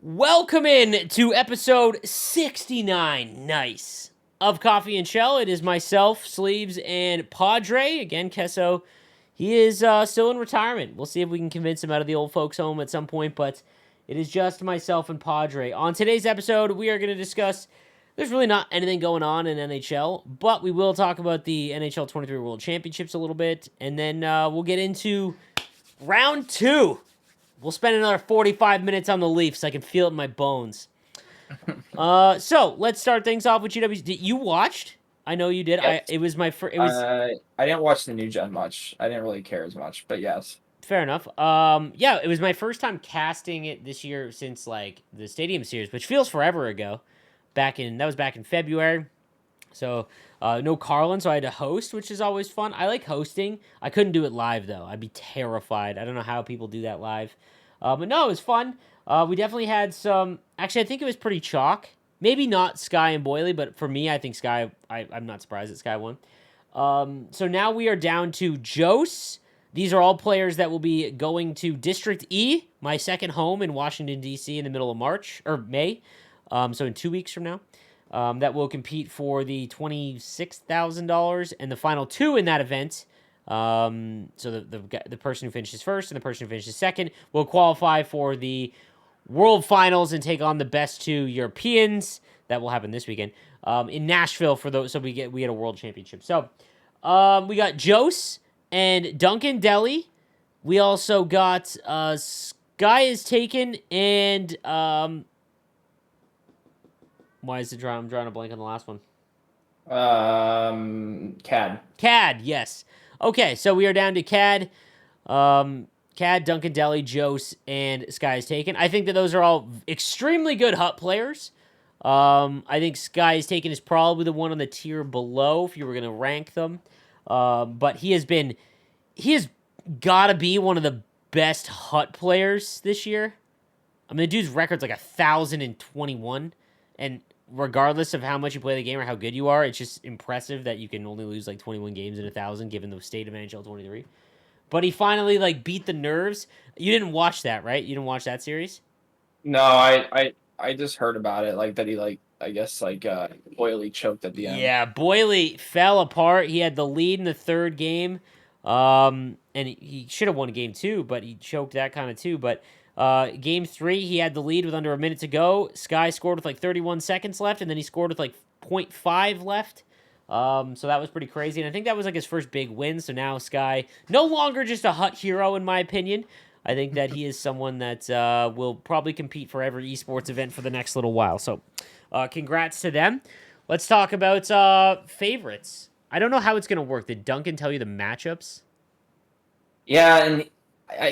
Welcome in to episode 69, nice, of Coffee and Chel. It is myself, Sleeves, and Padre. Again, Kesso, he is still in retirement. We'll see if we can convince him out of the old folks' home at some point, but it is just myself and Padre. On today's episode, we are going to discuss, there's really not anything going on in NHL, but we will talk about the NHL 23 World Championships a little bit, and then we'll get into round two. We'll spend another 45 minutes on the Leafs. I can feel it in my bones. So let's start things off with UWs. You watched? I know you did. Yes. It was my first. It was I didn't watch the new gen much. I didn't really care as much, but yes. fair enough. Yeah, it was my first time casting it this year since like the Stadium Series, which feels forever ago. That was back in February. So no Carlin, so I had to host, which is always fun. I like hosting. I couldn't do it live though. I'd be terrified. I don't know how people do that live. But no, it was fun. We definitely had some. Actually, I think it was pretty chalk. Maybe not Sky and Boyley, but for me, I think Sky. I'm not surprised that Sky won. So now we are down to Jose. These are all players that will be going to District E, my second home in Washington, D.C. in the middle of March or May. So in 2 weeks from now. That will compete for the $26,000 and the final two in that event. So the person who finishes first and the person who finishes second will qualify for the World Finals and take on the best two Europeans. That will happen this weekend in Nashville for those. So we get a World Championship. So we got Jose and Duncan Deli. We also got Sky is taken and why is it drawing? I'm drawing a blank on the last one. CAD. CAD, yes. Okay, so we are down to CAD, CAD, Duncan Deli, Jose, and Sky is taken. I think that those are all extremely good HUT players. I think Sky is taken is probably the one on the tier below if you were going to rank them. But he has got to be one of the best HUT players this year. I mean, the dude's record's like 1,021, and regardless of how much you play the game or how good you are, it's just impressive that you can only lose like 21 games in 1,000 given the state of NHL 23. But he finally like beat the nerves. You didn't watch that, right? You didn't watch that series? No, I just heard about it. Like that he I guess Boyley choked at the end. Yeah, Boyley fell apart. He had the lead in the third game. And he should have won game two, but he choked that kind of too. But game three, he had the lead with under a minute to go. Sky scored with like 31 seconds left, and then he scored with like 0.5 left. So that was pretty crazy. And I think that was like his first big win. So now Sky, no longer just a HUT hero, in my opinion. I think that he is someone that will probably compete for every esports event for the next little while. So congrats to them. Let's talk about favorites. I don't know how it's going to work. Did Duncan tell you the matchups? Yeah, and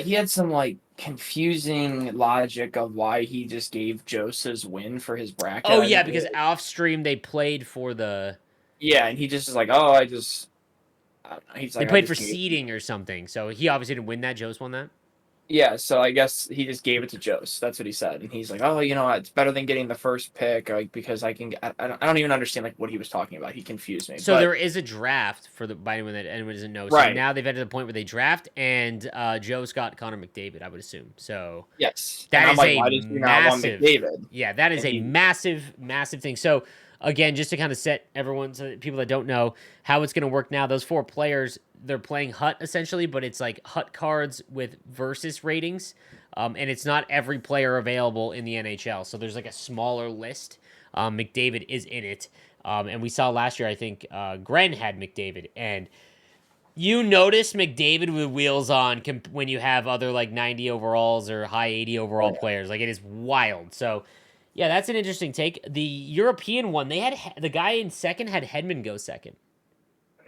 he had some confusing logic of why he just gave Jose's win for his bracket. Oh, yeah, because off stream they played for the. Yeah, and he just is like, oh, I don't know. He's They like, played for seeding or something. So he obviously didn't win that. Jose won that. Yeah, so I guess he just gave it to Jose. That's what he said, and he's like, "Oh, it's better than getting the first pick, because I can." I don't even understand what he was talking about. He confused me. So there is a draft for by anyone that anyone doesn't know. So right now they've entered the point where they draft, and Joe's got Connor McDavid, I would assume. So yes, that is why does he not want massive. McDavid? Yeah, that is a massive, massive thing. So again, just to kind of set everyone, so people that don't know how it's going to work now, those four players, they're playing HUT essentially, but it's like HUT cards with versus ratings. And it's not every player available in the NHL. So there's like a smaller list. McDavid is in it. And we saw last year, I think Gren had McDavid. And you notice McDavid with wheels on when you have other like 90 overalls or high 80 overall players. Like it is wild. So yeah, that's an interesting take. The European one, they had the guy in second had Hedman go second,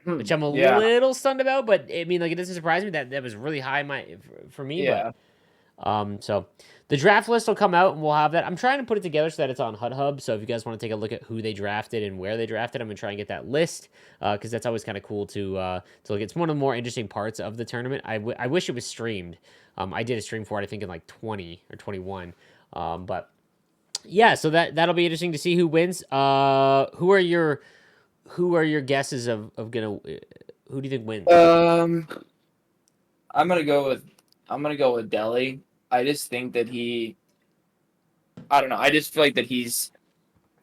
which I'm a little stunned about. But I mean, like it doesn't surprise me that was really high for me. Yeah. But so the draft list will come out and we'll have that. I'm trying to put it together so that it's on HUT Hub. So if you guys want to take a look at who they drafted and where they drafted, I'm gonna try and get that list because that's always kind of cool to look. It's one of the more interesting parts of the tournament. I wish it was streamed. I did a stream for it, I think in like 20 or 21. But yeah, so that'll be interesting to see who wins. Who are your guesses of gonna who do you think wins? I'm gonna go with Deli. I just think that I don't know. I just feel like that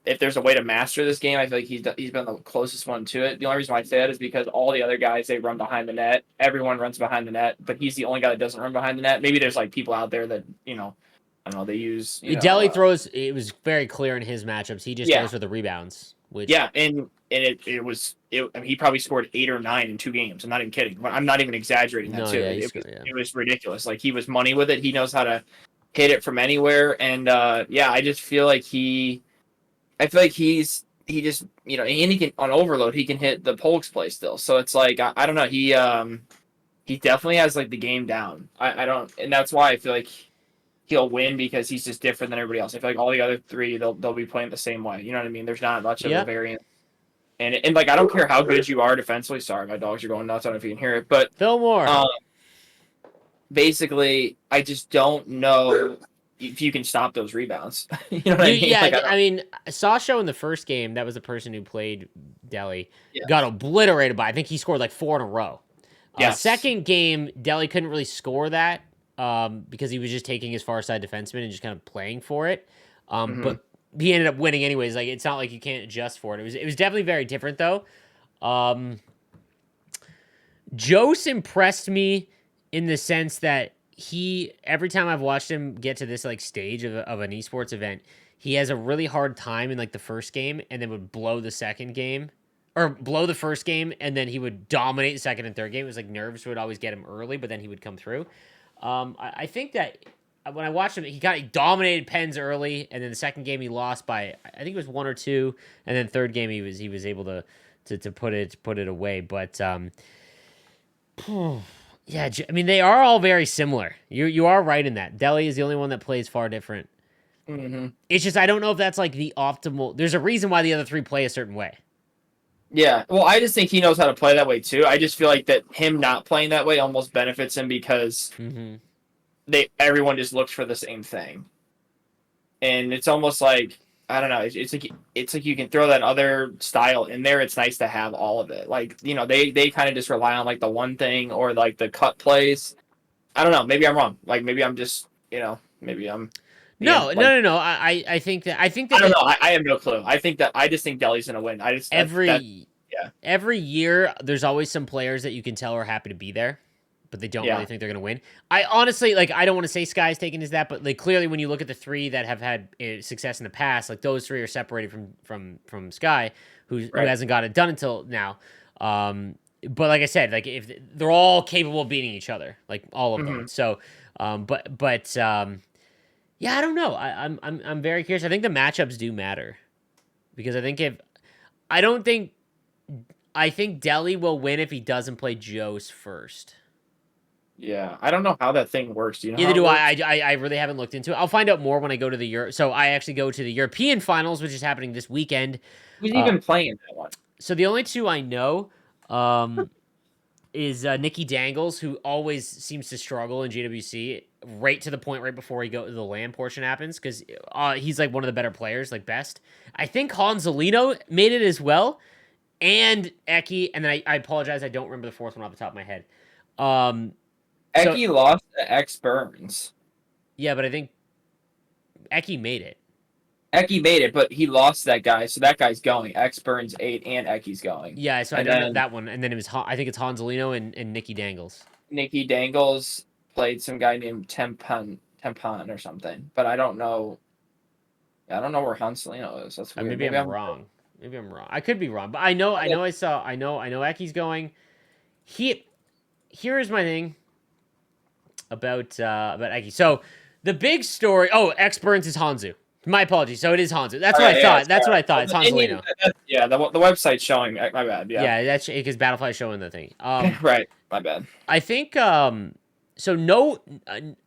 if there's a way to master this game, I feel like he's been the closest one to it. The only reason why I say that is because all the other guys, they run behind the net. Everyone runs behind the net, but he's the only guy that doesn't run behind the net. Maybe there's like people out there that I don't know. They use Delhi throws. It was very clear in his matchups. He just goes for the rebounds. Which and it was I mean, he probably scored 8 or 9 in 2 games. I'm not even kidding. I'm not even exaggerating that too. It was ridiculous. Like he was money with it. He knows how to hit it from anywhere, and I just feel like I feel like he just and he can on overload he can hit the Polk's play still. So it's like I don't know, he definitely has like the game down. I don't, and that's why I feel like he'll win because he's just different than everybody else. I feel like all the other 3 they'll be playing the same way. You know what I mean? There's not much of a variance. And like I don't care how good you are defensively. Sorry, my dogs are going nuts. I don't know if you can hear it, but Phil Moore. Basically, I just don't know if you can stop those rebounds. You know what I mean? Yeah, like, I mean, Sasho in the first game, that was the person who played Delhi, got obliterated by. I think he scored like 4 in a row. Second game, Delhi couldn't really score that because he was just taking his far side defenseman and just kind of playing for it. But he ended up winning anyways. Like it's not like you can't adjust for it. It was definitely very different though. Jose impressed me in the sense that every time I've watched him get to this like stage of an esports event, he has a really hard time in like the first game and then would blow the second game or blow the first game and then he would dominate the second and third game. It was like nerves would always get him early, but then he would come through. I think that when I watched him, he dominated Pens early, and then the second game he lost by I think it was 1 or 2, and then third game he was able to put it away. But yeah, I mean they are all very similar. You are right in that. Delhi is the only one that plays far different. It's just I don't know if that's like the optimal. There's a reason why the other 3 play a certain way. Yeah, well, I just think he knows how to play that way too. I just feel like that him not playing that way almost benefits him because everyone just looks for the same thing, and it's almost like I don't know. It's like you can throw that other style in there. It's nice to have all of it. Like they kind of just rely on like the one thing or like the cut plays. I don't know. Maybe I'm wrong. Like maybe I'm just maybe I'm. No. I think that I don't know. I have no clue. I just think Delhi's gonna win. I just every year there's always some players that you can tell are happy to be there, but they don't really think they're gonna win. I honestly I don't want to say Sky's taking as that, but like clearly when you look at the 3 that have had success in the past, like those 3 are separated from Sky, who hasn't got it done until now. But like I said, like if they're all capable of beating each other, like all of them. So, yeah, I don't know. I'm very curious. I think the matchups do matter because I think Delhi will win if he doesn't play Jose first. Yeah, I don't know how that thing works. Do you know? Neither do I. I really haven't looked into it. I'll find out more when I go to the Europe. So I actually go to the European finals, which is happening this weekend. Who's even playing that one? So the only 2 I know is Nikki Dangles, who always seems to struggle in GWC, right to the point right before the LAN portion happens, because he's like one of the better players, like best. I think Hanselino made it as well, and Eki, and then I apologize, I don't remember the 4th one off the top of my head. Eki lost to X Burns. Yeah, but I think Eki made it. Eki made it, but he lost that guy, so that guy's going. X Burns 8 and Eki's going. Yeah, so I don't know that one. And then it was I think it's Hanselino and Nikki Dangles. Nikki Dangles played some guy named Tempon or something, but I don't know. I don't know where Hanselino is. That's weird. Maybe I'm wrong. Maybe I'm wrong. I could be wrong, but I know Eki's going. Here's my thing about Eki. So the big story. Oh, X Burns is Hanzu. My apologies. So it is Hanzu. That's what I thought. That's what I thought. It's Hanselino. Yeah, the website's showing. My bad. Yeah, that's because Battlefly's showing the thing. Right. My bad. I think so. No,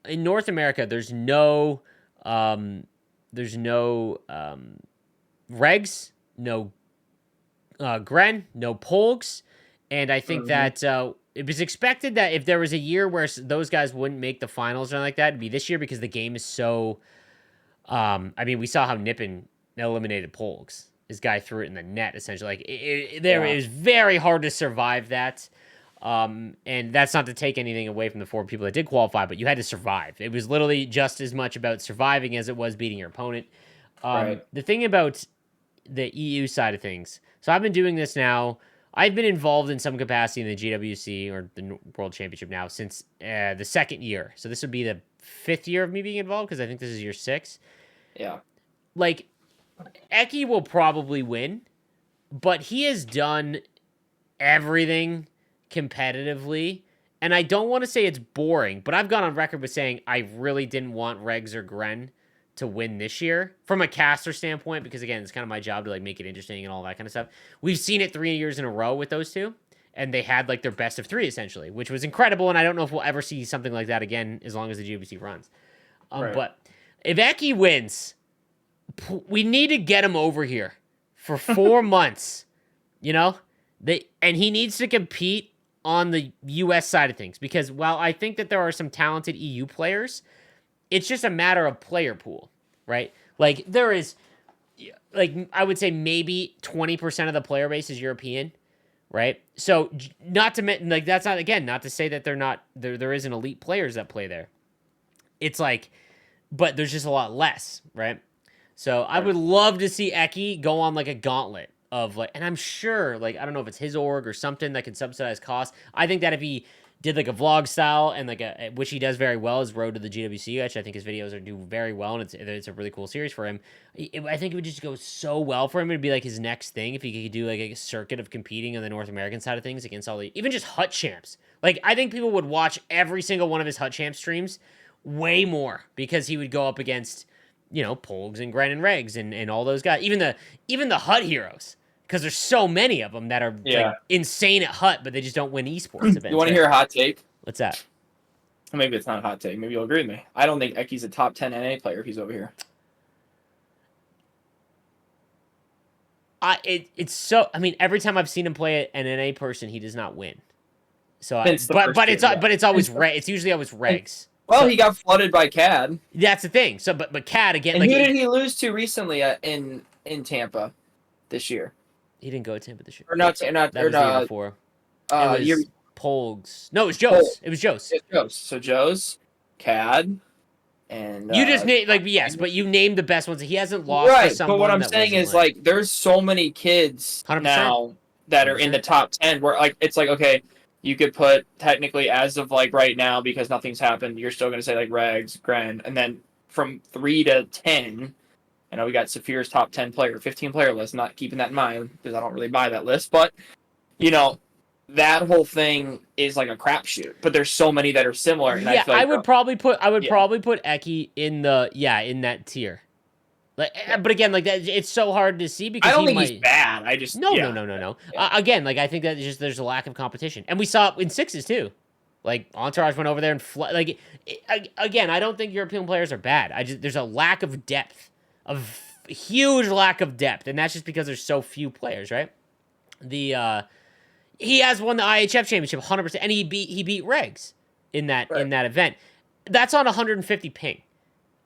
in North America, there's no regs, no Gren, no Polgs, and I think that it was expected that if there was a year where those guys wouldn't make the finals or anything like that, it'd be this year because the game is so. I mean, we saw how Nippon eliminated Polgs. This guy threw it in the net, essentially. Like it was very hard to survive that. And that's not to take anything away from the 4 people that did qualify, but you had to survive. It was literally just as much about surviving as it was beating your opponent. Right. The thing about the EU side of things, so I've been doing this now. I've been involved in some capacity in the GWC or the World Championship now since the second year. So this would be the 5th year of me being involved because I think this is year 6. Yeah. Like, Eki will probably win, but he has done everything competitively. And I don't want to say it's boring, but I've gone on record with saying I really didn't want Regs or Gren to win this year from a caster standpoint, because again, it's kind of my job to like make it interesting and all that kind of stuff. We've seen it 3 years in a row with those two, and they had like their best of 3 essentially, which was incredible. And I don't know if we'll ever see something like that again as long as the GBC runs. Right. But if Eki wins, we need to get him over here for 4 months. You know, and he needs to compete on the US side of things, because while I think that there are some talented EU players, it's just a matter of player pool, right? Like there is, like I would say maybe 20% of the player base is European, right? So not to mention, like that's not, again, not to say that there isn't elite players that play there. It's like, but there's just a lot less, right? So I would love to see Eki go on like a gauntlet of like, and I'm sure, like, I don't know if it's his org or something that can subsidize costs. I think that if he did like a vlog style and like which he does very well, is Road to the GWC, which I think his videos do very well, and it's a really cool series for him. I think it would just go so well for him. It'd be like his next thing if he could do like a circuit of competing on the North American side of things against all the, even just Hut champs. Like I think people would watch every single one of his Hut champ streams way more because he would go up against, you know, Polgs and Gren and Regs and all those guys, even the Hut heroes. Because there's so many of them that are like insane at Hut, but they just don't win esports events. You want to hear a hot take? What's that? Maybe it's not a hot take. Maybe you'll agree with me. I don't think Eki's a top 10 NA player if he's over here. It's so. I mean, every time I've seen him play an NA person, he does not win. So, but it's always it's usually always Regs. Well, so, he got flooded by CAD. That's the thing. So, but CAD again. And like, who did he lose to recently in Tampa this year? He didn't go to Tampa this year. Or not. That was the year before. It was Polgs. No, it was Joe's. Polgs. It was Joe's. It's Joe's. So Joe's, CAD, and you just named, like, yes, but you named the best ones. He hasn't lost right, to someone. But what I'm saying is like there's so many kids 100%. now that are in the top 10 where like it's like, okay, you could put technically as of like right now, because nothing's happened, you're still gonna say like Regs, Gren, and then from 3 to 10. I know we got Saphir's top 10 player, 15 player list, not keeping that in mind because I don't really buy that list. But, you know, that whole thing is like a crapshoot. But there's so many that are similar. And I would probably put Eki in that tier. Like, but again, like that, it's so hard to see because I don't think he's bad. I just no. Yeah. Again, like I think that just there's a lack of competition, and we saw it in sixes too. Like Entourage went over there and again, I don't think European players are bad. There's a lack of depth. A huge lack of depth, and that's just because there's so few players, right? He has won the IHF championship 100%, and he beat Regs in that event. That's on 150 ping.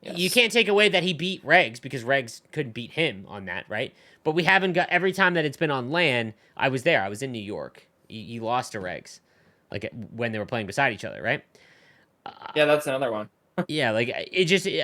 Yes. You can't take away that he beat Regs because Regs couldn't beat him on that, right? But we haven't got every time that it's been on LAN. I was there. I was in New York. He lost to Regs, like when they were playing beside each other, right? Yeah, that's another one. Yeah, like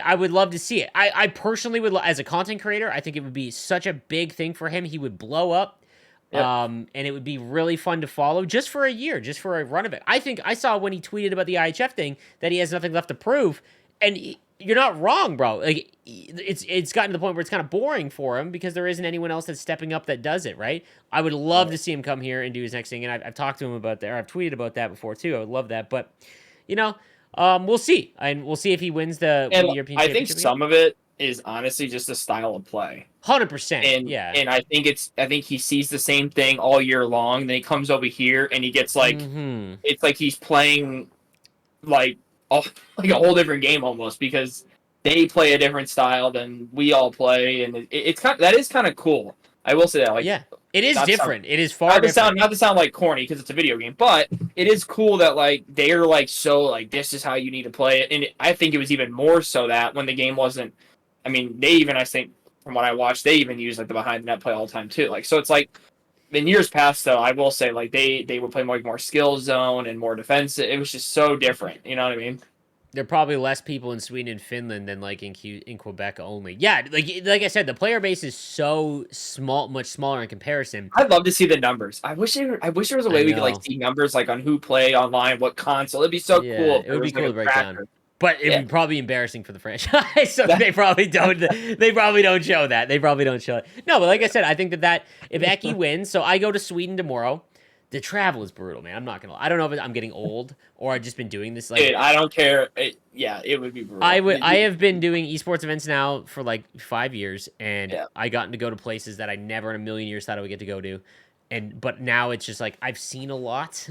I would love to see it. I personally would, as a content creator, I think it would be such a big thing for him. He would blow up, and it would be really fun to follow just for a year, just for a run of it. I think I saw when he tweeted about the IHF thing that he has nothing left to prove, and you're not wrong, bro. Like it's gotten to the point where it's kind of boring for him because there isn't anyone else that's stepping up that does it, right? I would love to see him come here and do his next thing, and I've talked to him about that, or I've tweeted about that before too. I would love that, but you know. We'll see, and we'll see if he wins the European Championship. I think some of it is honestly just a style of play. 100%. Yeah, and I think he sees the same thing all year long. Then he comes over here and he gets like, it's like he's playing like a whole different game almost because they play a different style than we all play, and it's that is kind of cool. I will say that. Like, yeah, it is different. It is far different. Not to sound like corny because it's a video game, but it is cool that like they're like so like this is how you need to play it, and I think it was even more so that when the game wasn't. I mean, I think from what I watched, they even use like the behind the net play all the time too. Like, so it's like in years past, though, I will say like they would play more skill zone and more defensive. It was just so different. You know what I mean? There are probably less people in Sweden and Finland than like in Quebec only. Yeah, like I said, the player base is so small, much smaller in comparison. I'd love to see the numbers. I wish there was a way we could like see numbers like on who play online, what console. It'd be so cool. It would be cool to break tracker. down. But it would be probably embarrassing for the franchise. So they probably don't. They probably don't show that. They probably don't show it. No, but like I said, I think that if Eki wins, so I go to Sweden tomorrow. The travel is brutal, man. I'm not gonna. I don't know if I'm getting old or I've just been doing this. Like, dude, I don't care. It would be brutal. I have been doing esports events now for like 5 years, and I gotten to go to places that I never in a million years thought I would get to go to. But now it's just like I've seen a lot.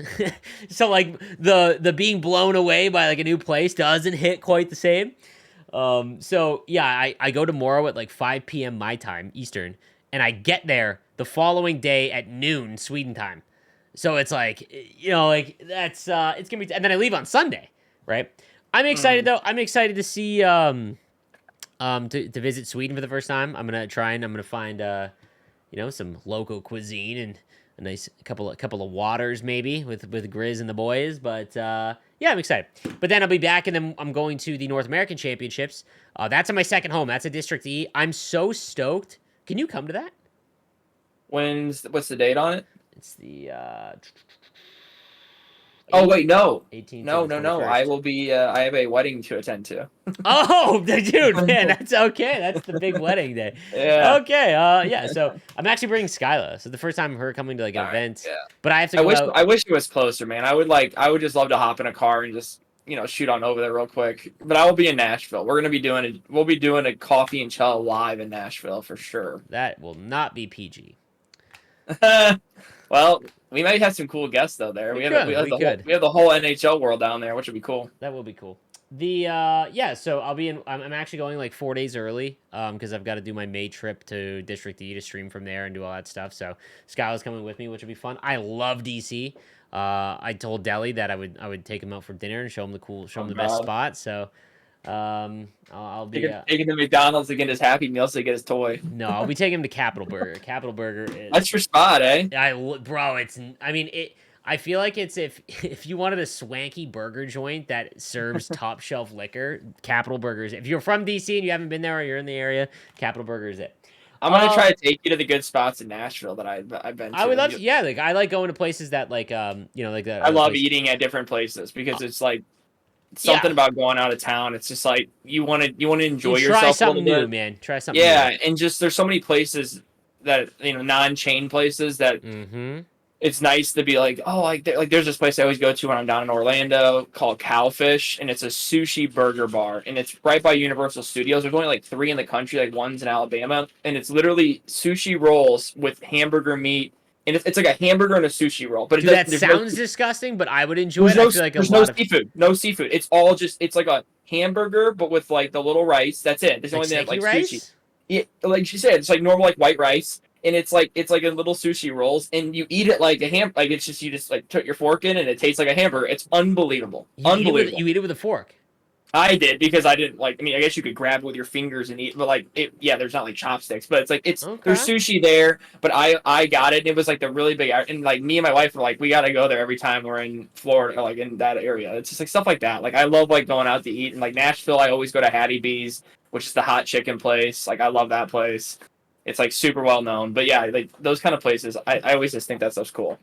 So like the being blown away by like a new place doesn't hit quite the same. So yeah, I go tomorrow at like 5 p.m. my time, Eastern, and I get there the following day at noon Sweden time. So it's like, like that's it's gonna be, and then I leave on Sunday, right? I'm excited though. I'm excited to see to visit Sweden for the first time. I'm gonna try and I'm gonna find some local cuisine and a nice couple of waters maybe with Grizz and the boys. But yeah, I'm excited. But then I'll be back, and then I'm going to the North American Championships. That's in my second home. That's a District E. I'm so stoked. Can you come to that? What's the date on it? It's the oh wait, no. 18th. No. I will be I have a wedding to attend to. Oh, dude, man, that's okay. That's the big wedding day. Yeah. Okay. Yeah. So I'm actually bringing Skyla. So the first time her coming to like an event. Yeah. But I have to go out. I wish it was closer, man. I would just love to hop in a car and just shoot on over there real quick. But I will be in Nashville. We'll be doing a coffee and Chel live in Nashville for sure. That will not be PG. Well, we might have some cool guests though there. We have the whole NHL world down there, which would be cool. That will be cool. So I'm actually going like 4 days early because I've got to do my May trip to District E to stream from there and do all that stuff. So Skyla's coming with me, which would be fun. I love DC. I told Deli that I would take him out for dinner and show him the best spot. So I'll be taking the McDonald's to get his Happy Meals to get his toy. No, I'll be taking him to Capital Burger. Capital Burger is that's your spot, eh? I feel like it's if you wanted a swanky burger joint that serves top shelf liquor, Capital Burger is it. If you're from DC and you haven't been there or you're in the area, Capital Burger is it. I'm gonna try to take you to the good spots in Nashville that I've been to. I would love to. Yeah, like I like going to places that like like that. I love eating at different places because it's like something about going out of town. It's just like you want to enjoy yourself. Try something new, man. Try something. Yeah, new. And just there's so many places that non-chain places that. Mm-hmm. It's nice to be like, oh, like there's this place I always go to when I'm down in Orlando called Cowfish, and it's a sushi burger bar, and it's right by Universal Studios. There's only like 3 in the country, like one's in Alabama, and it's literally sushi rolls with hamburger meat, and it's like a hamburger and a sushi roll. But that sounds disgusting, but I would enjoy it. There's no seafood, no seafood. It's all just it's like a hamburger, but with like the little rice. That's it. There's only that like rice? Sushi. Yeah, like she said, it's like normal like white rice. And it's like a little sushi rolls, and you eat it like a like it's just you just like put your fork in, and it tastes like a hamburger. It's unbelievable. Unbelievable. You eat it with a fork. I did because I didn't like. I mean, I guess you could grab it with your fingers and eat, but like it. Yeah, there's not like chopsticks, but it's like there's sushi there. But I got it. And it was like the really big, and like me and my wife were like, we got to go there every time we're in Florida, like in that area. It's just like stuff like that. Like I love like going out to eat, and like Nashville, I always go to Hattie B's, which is the hot chicken place. Like I love that place. It's like super well known, but yeah, like those kind of places, I always just think that stuff's cool.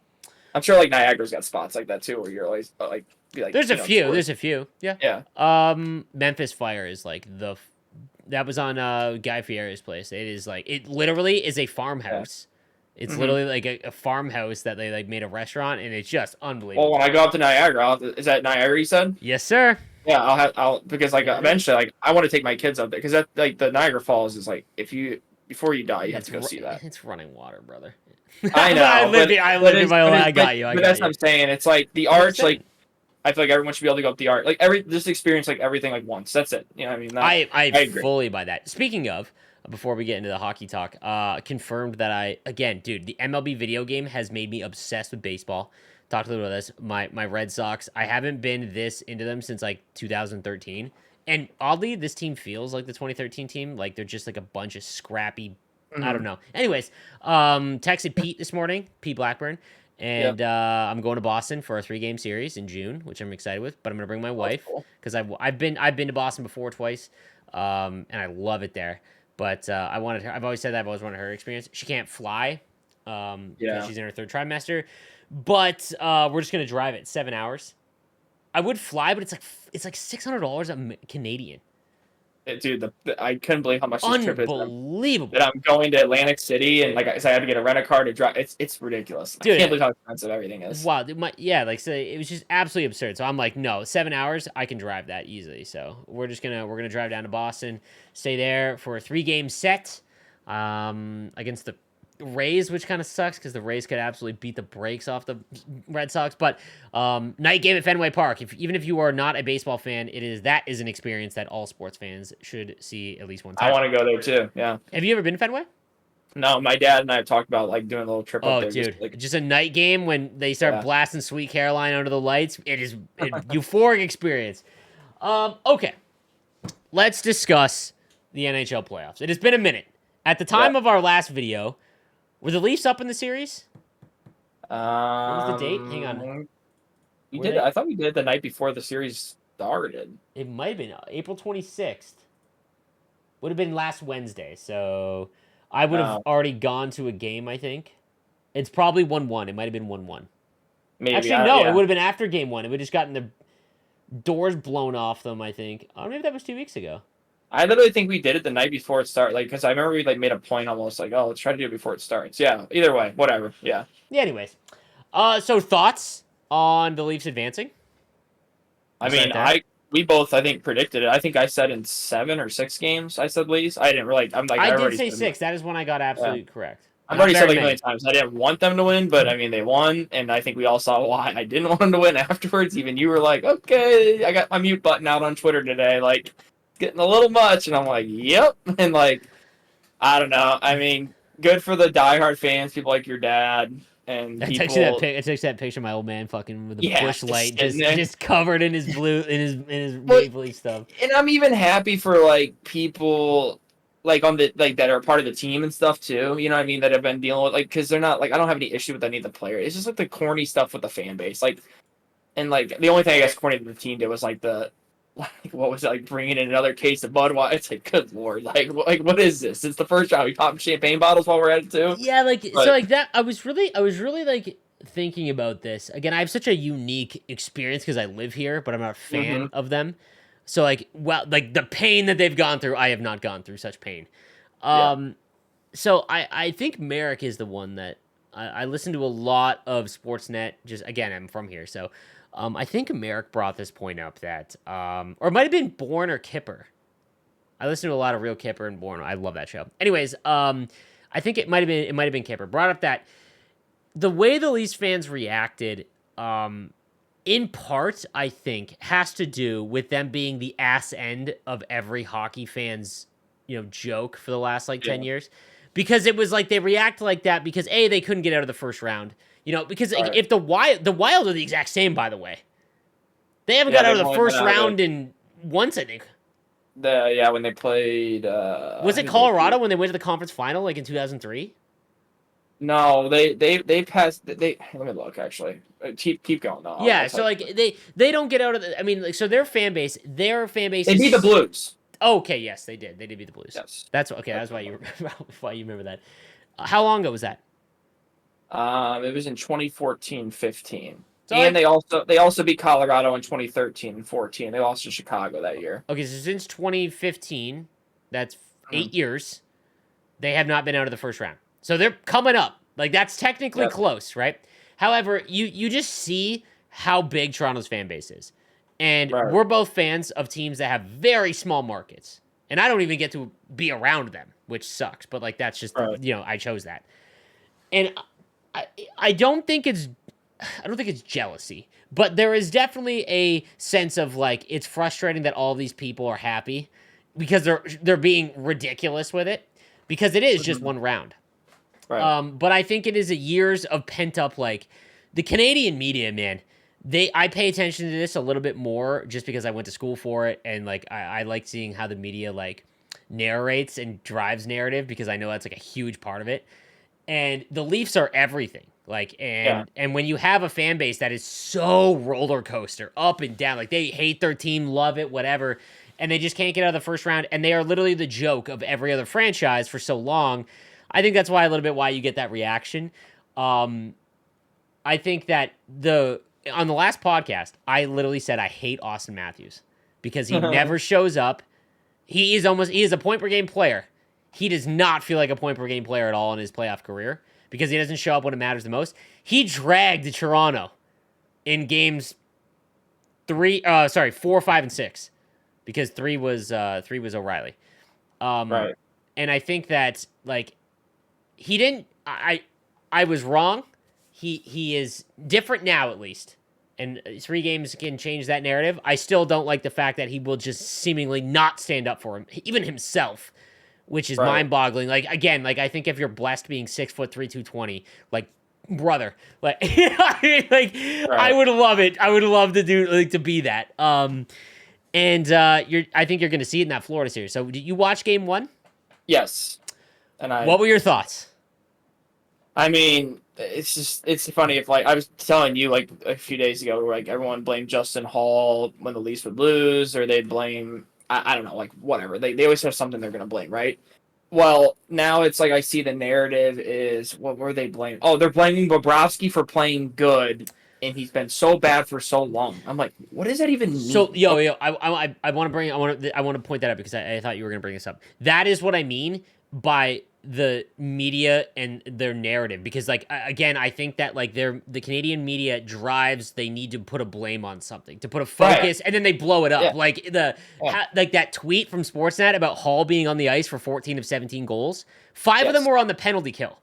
I'm sure like Niagara's got spots like that too, where you're always like, be like. There's a few. Yeah. Yeah. Memphis Fire is like that was on Guy Fieri's place. It is like it literally is a farmhouse. Yeah. It's literally like a farmhouse that they like made a restaurant, and it's just unbelievable. Well, when I go up to Niagara, is that Niagara you said? Yes, sir. Yeah, I'll because like eventually like I want to take my kids up there because that like the Niagara Falls is like before you die, you have to go see that. It's running water, brother. I know. I lived in my life. I got you. But that's what I'm saying. It's like the arch. Like I feel like everyone should be able to go up the arch. Like just experience like everything like once. That's it. You know what I mean? I agree. Fully buy that. Speaking of, before we get into the hockey talk, confirmed that dude, the MLB video game has made me obsessed with baseball. Talked a little about this. My Red Sox. I haven't been this into them since like 2013. And oddly, this team feels like the 2013 team. Like they're just like a bunch of scrappy I don't Mhm. know. Anyways, texted Pete this morning, Pete Blackburn, Yeah. and I'm going to Boston for a 3-game series in June, which I'm excited with. But I'm gonna bring my Oh, that's wife cool. because I've been to Boston before twice, and I love it there. But I wanted her. I've always said that I've always wanted her to experience. She can't fly, because Yeah. she's in her third trimester. But we're just gonna drive it 7 hours. I would fly, but it's like $600 Canadian. Dude, I couldn't believe how much this trip is. That Unbelievable. I'm going to Atlantic City and like I said, I had to get a rent a car to drive. It's ridiculous. I Dude, can't believe how expensive everything is. wow, yeah, like so it was just absolutely absurd. So I'm like, no, 7 hours, I can drive that easily. So we're gonna drive down to Boston, stay there for a 3-game set, against the Rays, which kind of sucks because the Rays could absolutely beat the brakes off the Red Sox. But night game at Fenway Park. Even if you are not a baseball fan, that is an experience that all sports fans should see at least one I time. want to go there too. Yeah. Have you ever been to Fenway? No, my dad and I have talked about like doing a little trip up Oh, there, just dude, like just a night game when they start yeah. blasting Sweet Caroline under the lights. It is a euphoric experience. Okay, let's discuss the NHL playoffs. It has been a minute. At the Yeah. time of our last video, were the Leafs up in the series? What was the date? Hang on. We Were did. they? I thought we did it the night before the series started. It might have been April 26th. Would have been last Wednesday. So I would have Uh, already gone to a game, I think. It's probably 1-1. It might have been 1-1. maybe. Actually, no, it Yeah. would have been after game one. It would have just gotten the doors blown off them, I think. Oh, maybe that was 2 weeks ago. I literally think we did it the night before it started. Like, because I remember we like made a point almost like, oh, let's try to do it before it starts. Yeah. Either way, whatever. Yeah. Yeah, anyways. So thoughts on the Leafs advancing? I We'll start mean, there. we both I think predicted it. I think I said in 7 or 6 games. I said Leafs. I didn't really. I'm like I I did already say said. 6. That is when I got Yeah. absolutely correct. I've Not already said very like a many. million times. I didn't want them to win, but I mean they won, and I think we all saw why I didn't want them to win afterwards. Even you were like, okay, I got my mute button out on Twitter today, like it's getting a little much, and I'm like, yep, and like I don't know. I mean, good for the diehard fans, people like your dad and I texted that people. pic. I texted that picture of my old man fucking with a Yeah, bush just light, sitting just there. just covered in his blue in his But Maple Leaf stuff. and I'm even happy for like people like on the like that are part of the team and stuff too. You know what I mean? That have been dealing with like because they're not like I don't have any issue with any of the players. It's just like the corny stuff with the fan base. Like and like the only thing I guess corny that the team did was like the like what was it like bringing in another case of Budweiser? It's like good lord, like what is this? It's the first round. We popping champagne bottles while we're at it too. Yeah, like so, But like that. I was really like thinking about this again. I have such a unique experience because I live here, but I'm not a hmm fan of them. So like, well, like the pain that they've gone through, I have not gone through such pain. yeah, Um, so I think Merrick is the one that I listen to a lot of Sportsnet. Just again, I'm from here, so I think Merrick brought this point up that or it might have been Bourne or Kipper. I listen to a lot of Real Kipper and Bourne. I love that show. Anyways, I think it might have been Kipper brought up that the way the Leafs fans reacted, in part, I think, has to do with them being the ass end of every hockey fan's, joke for the last like yeah, 10 years. Because it was like they react like that because A, they couldn't get out of the first round. Because all right. if the Wild are the exact same, by the way. They haven't Yeah, got out they've of the only been first out of round in once, I think. when they played Was it who did they Colorado beat? when they went to the conference final like in 2003? No, they passed. They let me look actually. Keep going. No, I'll Yeah, tell so you. like they don't get out of the. I mean, like so their fan base They beat the is. Blues. Oh, okay, yes, they did. They did beat the Blues. Yes. That's okay. That's That's why what you it why you remember that. How long ago was that? It was in 2014-15. So And like they also beat Colorado in 2013 and 14. They lost to Chicago that year. okay, so since 2015, that's Mhm. 8 years. They have not been out of the first round. So they're coming up. Like that's technically Yep. close, right? However, you just see how big Toronto's fan base is. And Right. we're both fans of teams that have very small markets. And I don't even get to be around them, which sucks, but like that's just Right. I chose that. And I I don't think it's I don't think it's jealousy, but there is definitely a sense of like it's frustrating that all these people are happy because they're being ridiculous with it because it is just Mhm. one round. Right. But I think it is a years of pent up like the Canadian media, man. I pay attention to this a little bit more just because I went to school for it and like I like seeing how the media like narrates and drives narrative because I know that's like a huge part of it. And the Leafs are everything. Like and when you have a fan base that is so roller coaster, up and down, like they hate their team, love it, whatever, and they just can't get out of the first round, and they are literally the joke of every other franchise for so long. I think that's why a little bit why you get that reaction. I think that on the last podcast, I literally said I hate Austin Matthews because he never shows up. He is a point per game player. He does not feel like a point per game player at all in his playoff career because he doesn't show up when it matters the most. He dragged Toronto in games 4, 5, and 6 because 3 was O'Reilly. Right. And I think that like he didn't. I was wrong. He is different now at least. And 3 games can change that narrative. I still don't like the fact that he will just seemingly not stand up for him, even himself, which is mind-boggling. Like again, like I think if you're blessed being 6'3", 220, like brother, like I would love it. I would love to do like to be that. I think you're going to see it in that Florida series. So did you watch Game 1? Yes. What were your thoughts? I mean, it's funny if like I was telling you like a few days ago, like everyone blamed Justin Hall when the Leafs would lose, or they'd blame I don't know, like whatever. They always have something they're gonna blame, right? Well, now it's like I see the narrative is what were they blaming? Oh, they're blaming Bobrovsky for playing good, and he's been so bad for so long. I'm like, what does that even mean? So I want to point that out because I thought you were gonna bring this up. That is what I mean by the media and their narrative, because like again I think that like the Canadian media drives, they need to put a blame on something to put a focus, and then they blow it up. Like like that tweet from Sportsnet about Hall being on the ice for 14 of 17 goals, 5 of them were on the penalty kill.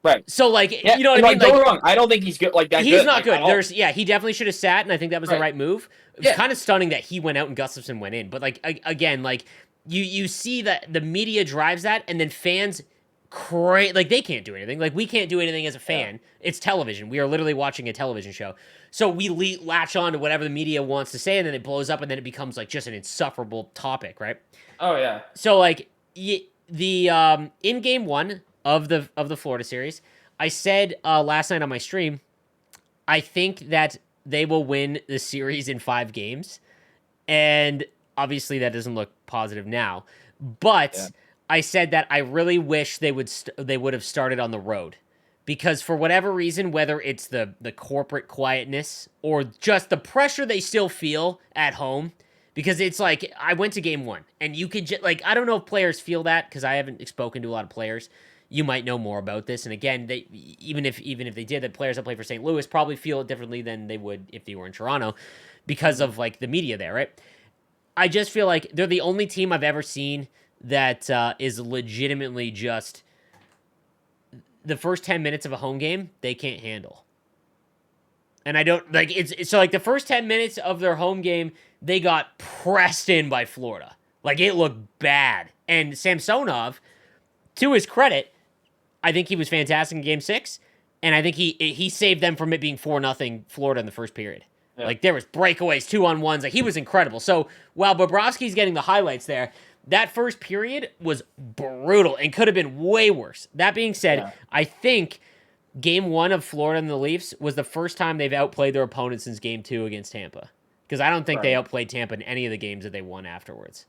Right. So like you know what I mean? Like, don't wrong. I don't think he's good. Like that. He's not good. He definitely should have sat, and I think that was the right move. It was kind of stunning that he went out and Gustafsson went in, but like again, like you see that the media drives that, and then fans like they can't do anything. Like we can't do anything as a fan. It's television. We are literally watching a television show. So we latch on to whatever the media wants to say, and then it blows up, and then it becomes like just an insufferable topic, right? Oh yeah. So like the in Game 1 of the Florida series, I said last night on my stream, I think that they will win the series in 5 games, and obviously that doesn't look positive now, but I said that I really wish they would have started on the road, because for whatever reason, whether it's the corporate quietness or just the pressure they still feel at home, because it's like I went to Game 1 and you could just like, I don't know if players feel that because I haven't spoken to a lot of players. You might know more about this, and again, they even if they did, the players that play for St. Louis probably feel it differently than they would if they were in Toronto because of like the media there, right? I just feel like they're the only team I've ever seen that is legitimately just the first 10 minutes of a home game they can't handle. And I don't like it's so like the first 10 minutes of their home game they got pressed in by Florida. Like it looked bad. And Samsonov, to his credit, I think he was fantastic in Game 6, and I think he saved them from it being 4-0 Florida in the first period. Yeah. Like there was breakaways, 2-on-1s, like he was incredible. So while Bobrovsky's getting the highlights there, that first period was brutal and could have been way worse. That being said, I think Game 1 of Florida and the Leafs was the first time they've outplayed their opponent since Game 2 against Tampa. Because I don't think they outplayed Tampa in any of the games that they won afterwards.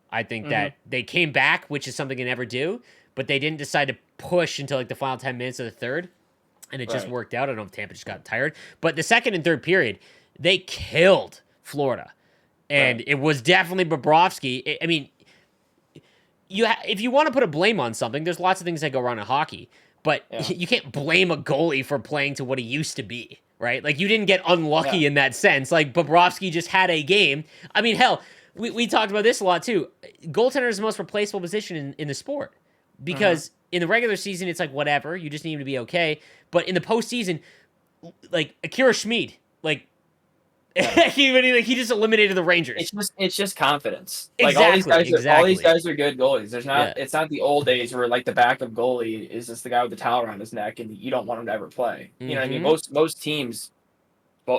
I think that they came back, which is something they never do, but they didn't decide to push until like the final 10 minutes of the third, and it just worked out. I don't know if Tampa just got tired. But the second and third period, they killed Florida. And it was definitely Bobrovsky. I mean, if you want to put a blame on something, there's lots of things that go wrong in hockey, but you can't blame a goalie for playing to what he used to be, right? Like, you didn't get unlucky in that sense. Like, Bobrovsky just had a game. I mean, hell, we talked about this a lot, too. Goaltender is the most replaceable position in the sport, because in the regular season, it's like, whatever, you just need to be okay. But in the postseason, like, Akira Schmid, like, he just eliminated the Rangers. It's just confidence. Exactly. Like all these guys are good goalies. There's not. It's not the old days where like the backup goalie is just the guy with the towel around his neck, and you don't want him to ever play. You know what I mean? Most teams,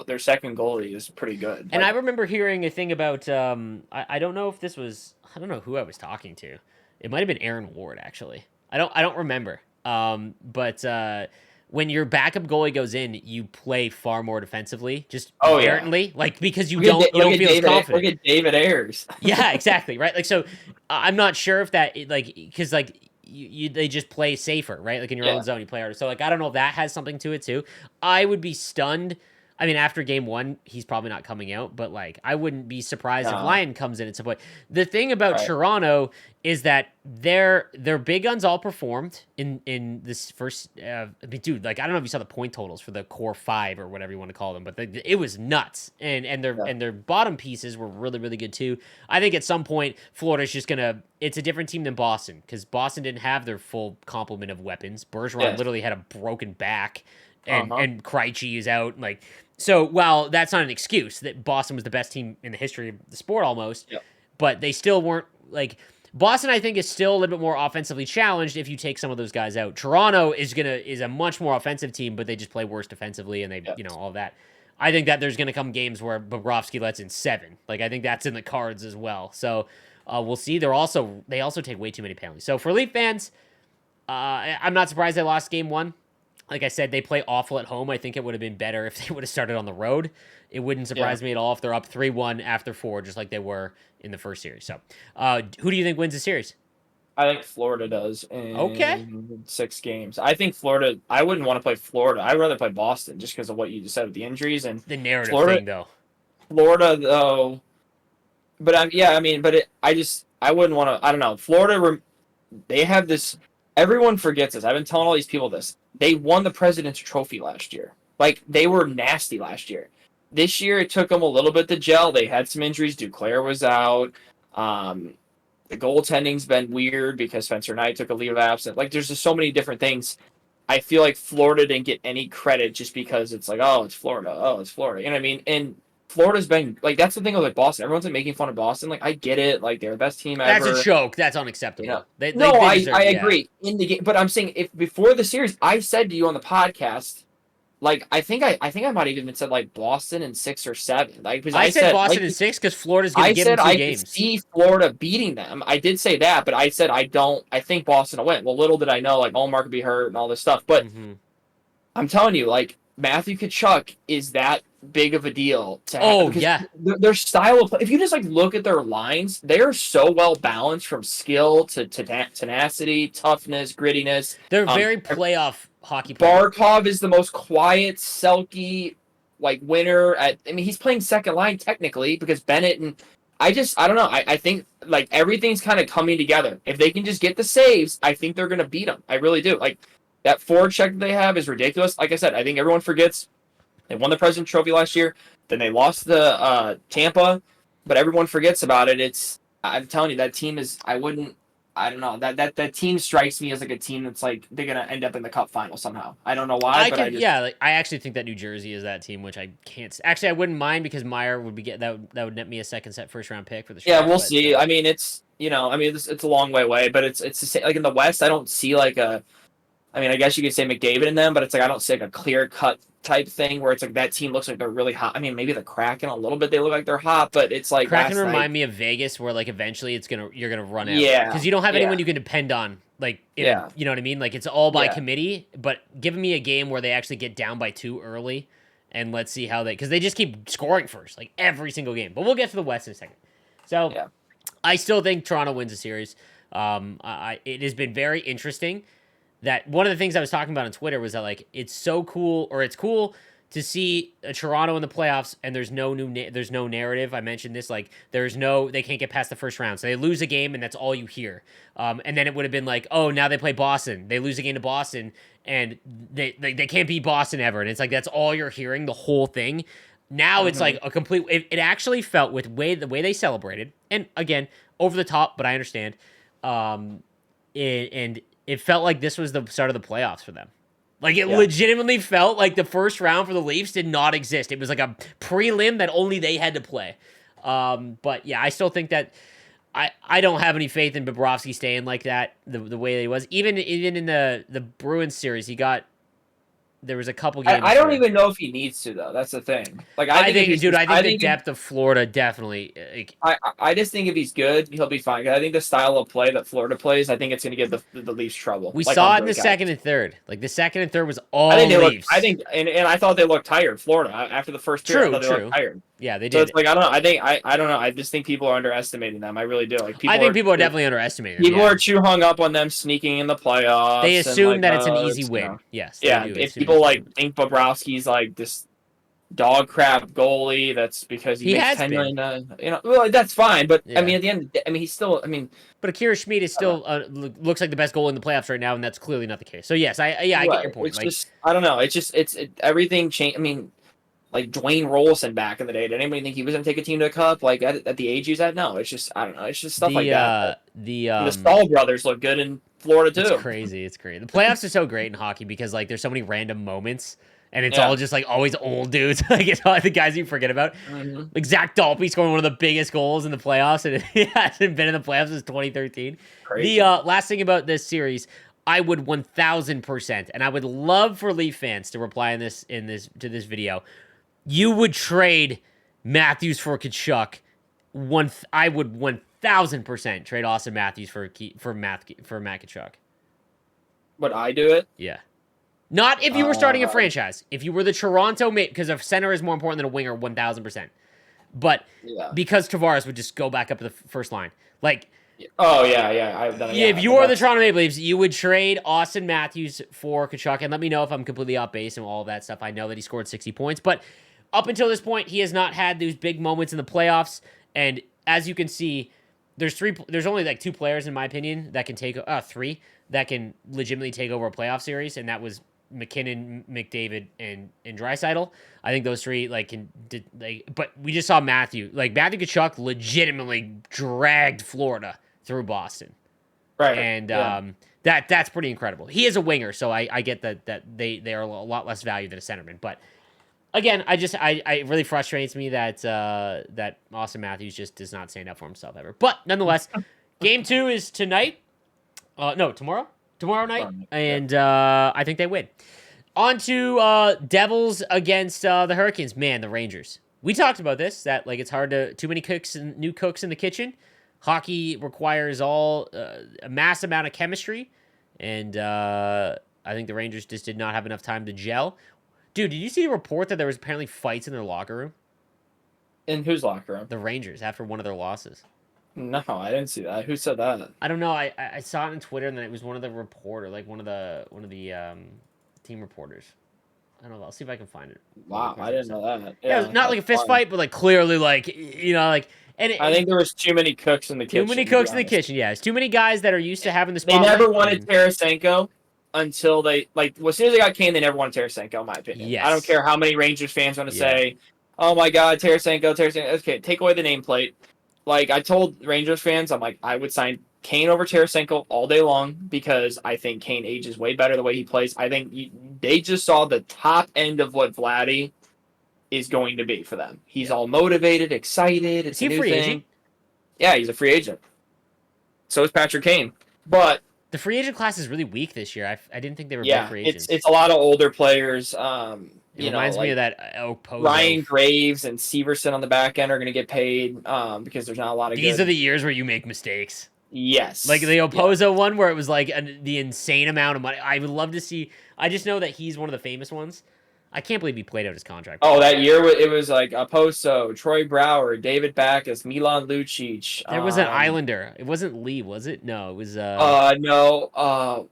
their second goalie is pretty good. And I remember hearing a thing about I don't know if this was, I don't know who I was talking to. It might have been Aaron Ward, actually. I don't remember. But when your backup goalie goes in, you play far more defensively, just inherently, like because you don't feel as confident. Look at David Ayers. Yeah, exactly, right. Like so, I'm not sure if that like because like they just play safer, right? Like in your own zone, you play harder. So like I don't know if that has something to it too. I would be stunned. I mean, after game one, he's probably not coming out, but like I wouldn't be surprised if Lyon comes in at some point. The thing about Toronto is that their big guns all performed in this first. I mean, dude, like I don't know if you saw the point totals for the core five or whatever you want to call them, but it was nuts. And their bottom pieces were really really good too. I think at some point Florida's just gonna. It's a different team than Boston because Boston didn't have their full complement of weapons. Bergeron literally had a broken back. And Krejci is out. Like, so while that's not an excuse that Boston was the best team in the history of the sport almost, but they still weren't like Boston. I think is still a little bit more offensively challenged if you take some of those guys out. Toronto is a much more offensive team, but they just play worse defensively and they all of that. I think that there's gonna come games where Bobrovsky lets in 7. Like I think that's in the cards as well. So we'll see. They also take way too many penalties. So for Leaf fans, I'm not surprised they lost game 1. Like I said, they play awful at home. I think it would have been better if they would have started on the road. It wouldn't surprise me at all if they're up 3-1 after 4, just like they were in the first series. So, who do you think wins the series? I think Florida does in 6 games. I think Florida. I wouldn't want to play Florida. I'd rather play Boston just because of what you just said with the injuries and the narrative thing, though. Florida, though, but I wouldn't want to. I don't know. Florida. They have this. Everyone forgets this. I've been telling all these people this. They won the President's Trophy last year. Like, they were nasty last year. This year, it took them a little bit to gel. They had some injuries. Duclair was out. The goaltending's been weird because Spencer Knight took a leave of absence. Like, there's just so many different things. I feel like Florida didn't get any credit just because it's like, oh, it's Florida. Oh, it's Florida. You know what I mean? And Florida's been like that's the thing with like Boston. Everyone's like making fun of Boston. Like I get it. Like they're the best team ever. That's a joke. That's unacceptable. You know? I agree in the game. But I'm saying if before the series, I said to you on the podcast, like I think I might have even said like Boston in 6 or 7. Like because I said Boston in 6 because Florida's going to give them 2 games. I could see Florida beating them. I did say that, but I said I think Boston will win. Well, little did I know like Allmark could be hurt and all this stuff. But I'm telling you, like Matthew Tkachuk is that big of a deal to have. Their style of play, if you just like look at their lines, they are so well balanced from skill to tenacity, toughness, grittiness. They're very playoff hockey players. Barkov is the most quiet, Selke like winner at. I mean, he's playing second line technically because Bennett and I don't know. I think like everything's kind of coming together. If they can just get the saves, I think they're gonna beat them. I really do. Like that forward check that they have is ridiculous. Like I said, I think everyone forgets. They won the President's Trophy last year. Then they lost the Tampa, but everyone forgets about it. I'm telling you, that team is. I don't know. That team strikes me as like a team that's like they're gonna end up in the Cup final somehow. I don't know why. I actually think that New Jersey is that team, which I can't. Actually, I wouldn't mind because Meyer would be that would net me a first round pick for the. Yeah, we'll see. I mean, it's it's a long way away, but it's the same, like in the West. I don't see like a. I mean, I guess you could say McDavid in them, but it's like I don't see like a clear cut type thing where it's like that team looks like they're really hot. I mean, maybe the Kraken a little bit. They look like they're hot, but it's like Kraken remind me of Vegas, where like eventually you're gonna run out. Yeah, because you don't have anyone you can depend on. Like, you know what I mean? Like it's all by committee. But give me a game where they actually get down by 2 early, and let's see how because they just keep scoring first, like every single game. But we'll get to the West in a second. So I still think Toronto wins the series. It has been very interesting. That one of the things I was talking about on Twitter was that like it's cool to see Toronto in the playoffs and there's no narrative. I mentioned this like they can't get past the first round, so they lose a game and that's all you hear. And then it would have been like, oh, now they play Boston, they lose a game to Boston and they can't beat Boston ever, and it's like that's all you're hearing the whole thing. Now it's like a complete. It actually felt with the way they celebrated, and again over the top, but I understand. It felt like this was the start of the playoffs for them. Like, it legitimately felt like the first round for the Leafs did not exist. It was like a prelim that only they had to play. But, yeah, I still think that I don't have any faith in Bobrovsky staying like that, the way he was. Even in the Bruins series, he got there was a couple games. I don't even know if he needs to though. That's the thing. Like I think the depth of Florida definitely. I just think if he's good, he'll be fine. I think the style of play that Florida plays, I think it's going to give the Leafs trouble. We saw it in the second and third. Like the second and third was all Leafs. And I thought they looked tired. Florida after the first period, I thought they looked tired. Yeah, they did. So it's like I don't know. I don't know. I just think people are underestimating them. I really do. Like I think people are definitely underestimating them. People are too hung up on them sneaking in the playoffs. They assume that it's an easy win. You know? Yes. Yeah. If people think Bobrovsky's like this dog crap goalie, that's because he makes $10 million. Well, that's fine. But I mean, at the end, he's still. But Akira Schmid is still looks like the best goalie in the playoffs right now, and that's clearly not the case. So yes, I get your point. It's just I don't know. It's everything changed. I mean, like Dwayne Rolson back in the day. Did anybody think he was going to take a team to a cup? Like at the age he's at? No, it's just I don't know. It's just stuff like that. The Stahl brothers look good in Florida too. It's crazy. It's great. The playoffs are so great in hockey because like there's so many random moments. And it's all just like always old dudes. Like it's all the guys you forget about. Mm-hmm. Like Zach Dalpe scoring one of the biggest goals in the playoffs, and he hasn't been in the playoffs since 2013. Crazy. The last thing about this series, I would 1000%, and I would love for Leaf fans to reply to this video. You would trade Matthews for Tkachuk. I would 1000% trade Austin Matthews for Matt Tkachuk. Would I do it? Yeah. Not if you were starting a franchise. If you were the Toronto because a center is more important than a winger, 1000%. But because Tavares would just go back up to the first line, like. Oh yeah. I've done it. Yeah, if you were the Toronto Maple Leafs, you would trade Austin Matthews for Tkachuk, and let me know if I'm completely off base and all of that stuff. I know that he scored 60 points, but up until this point, he has not had those big moments in the playoffs. And as you can see, there's only like 2 players in my opinion that can take 3 that can legitimately take over a playoff series, and that was McKinnon, McDavid, and Draisaitl. I think those 3 but we just saw Matthew Tkachuk legitimately dragged Florida through Boston, right? And that's pretty incredible. He is a winger, so I get that they are a lot less value than a centerman. But again, it really frustrates me that Austin Matthews just does not stand up for himself ever. But nonetheless, Game 2 is tonight. Tomorrow night, and I think they win. On to Devils against the Hurricanes. Man, the Rangers. We talked about this, that like it's hard too many new cooks in the kitchen. Hockey requires a mass amount of chemistry, and I think the Rangers just did not have enough time to gel. Dude, did you see a report that there was apparently fights in their locker room? In whose locker room? The Rangers, after one of their losses. No, I didn't see that. Who said that? I don't know. I saw it on Twitter, and then it was one of the one of the team reporters. I don't know. I'll see if I can find it. Wow, I didn't know that. Yeah, it was not like a fist fight, but like clearly, like like. And I think there was too many cooks in the kitchen. Too many cooks in the kitchen. Yeah, it's too many guys that are used to having the spotlight. They never wanted Tarasenko until they as soon as they got Kane, they never wanted Tarasenko. In my opinion, yes. I don't care how many Rangers fans want to say, "Oh my God, Tarasenko." Okay, take away the nameplate. Like, I told Rangers fans, I'm like, I would sign Kane over Tarasenko all day long because I think Kane ages way better the way he plays. I think they just saw the top end of what Vladdy is going to be for them. He's all motivated, excited. It's a new thing. Agent? Yeah, he's a free agent. So is Patrick Kane. But the free agent class is really weak this year. I didn't think they were big free agents. It's a lot of older players. It reminds me of that Opozo. Ryan Graves and Severson on the back end are going to get paid because there's not a lot of These are the years where you make mistakes. Yes. Like the Opozo one where it was like the insane amount of money. I would love to see. I just know that he's one of the famous ones. I can't believe he played out his contract. Oh, that year it was like Opozo, Troy Brouwer, David Backes, Milan Lucic. There was an Islander. It wasn't Lee, was it? No, it was no.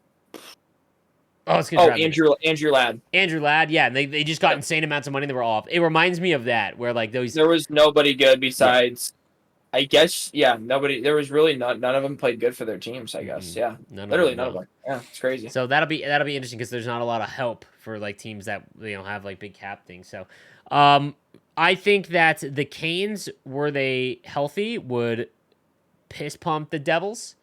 Andrew Ladd. Andrew Ladd, yeah. And they just got insane amounts of money. They were off. It reminds me of that, where like those. There was nobody good besides, I guess, nobody. There was really none of them played good for their teams. I guess, literally none of them. Yeah, it's crazy. So that'll be interesting because there's not a lot of help for like teams that have like big cap things. So, I think that the Canes, were they healthy, would piss pump the Devils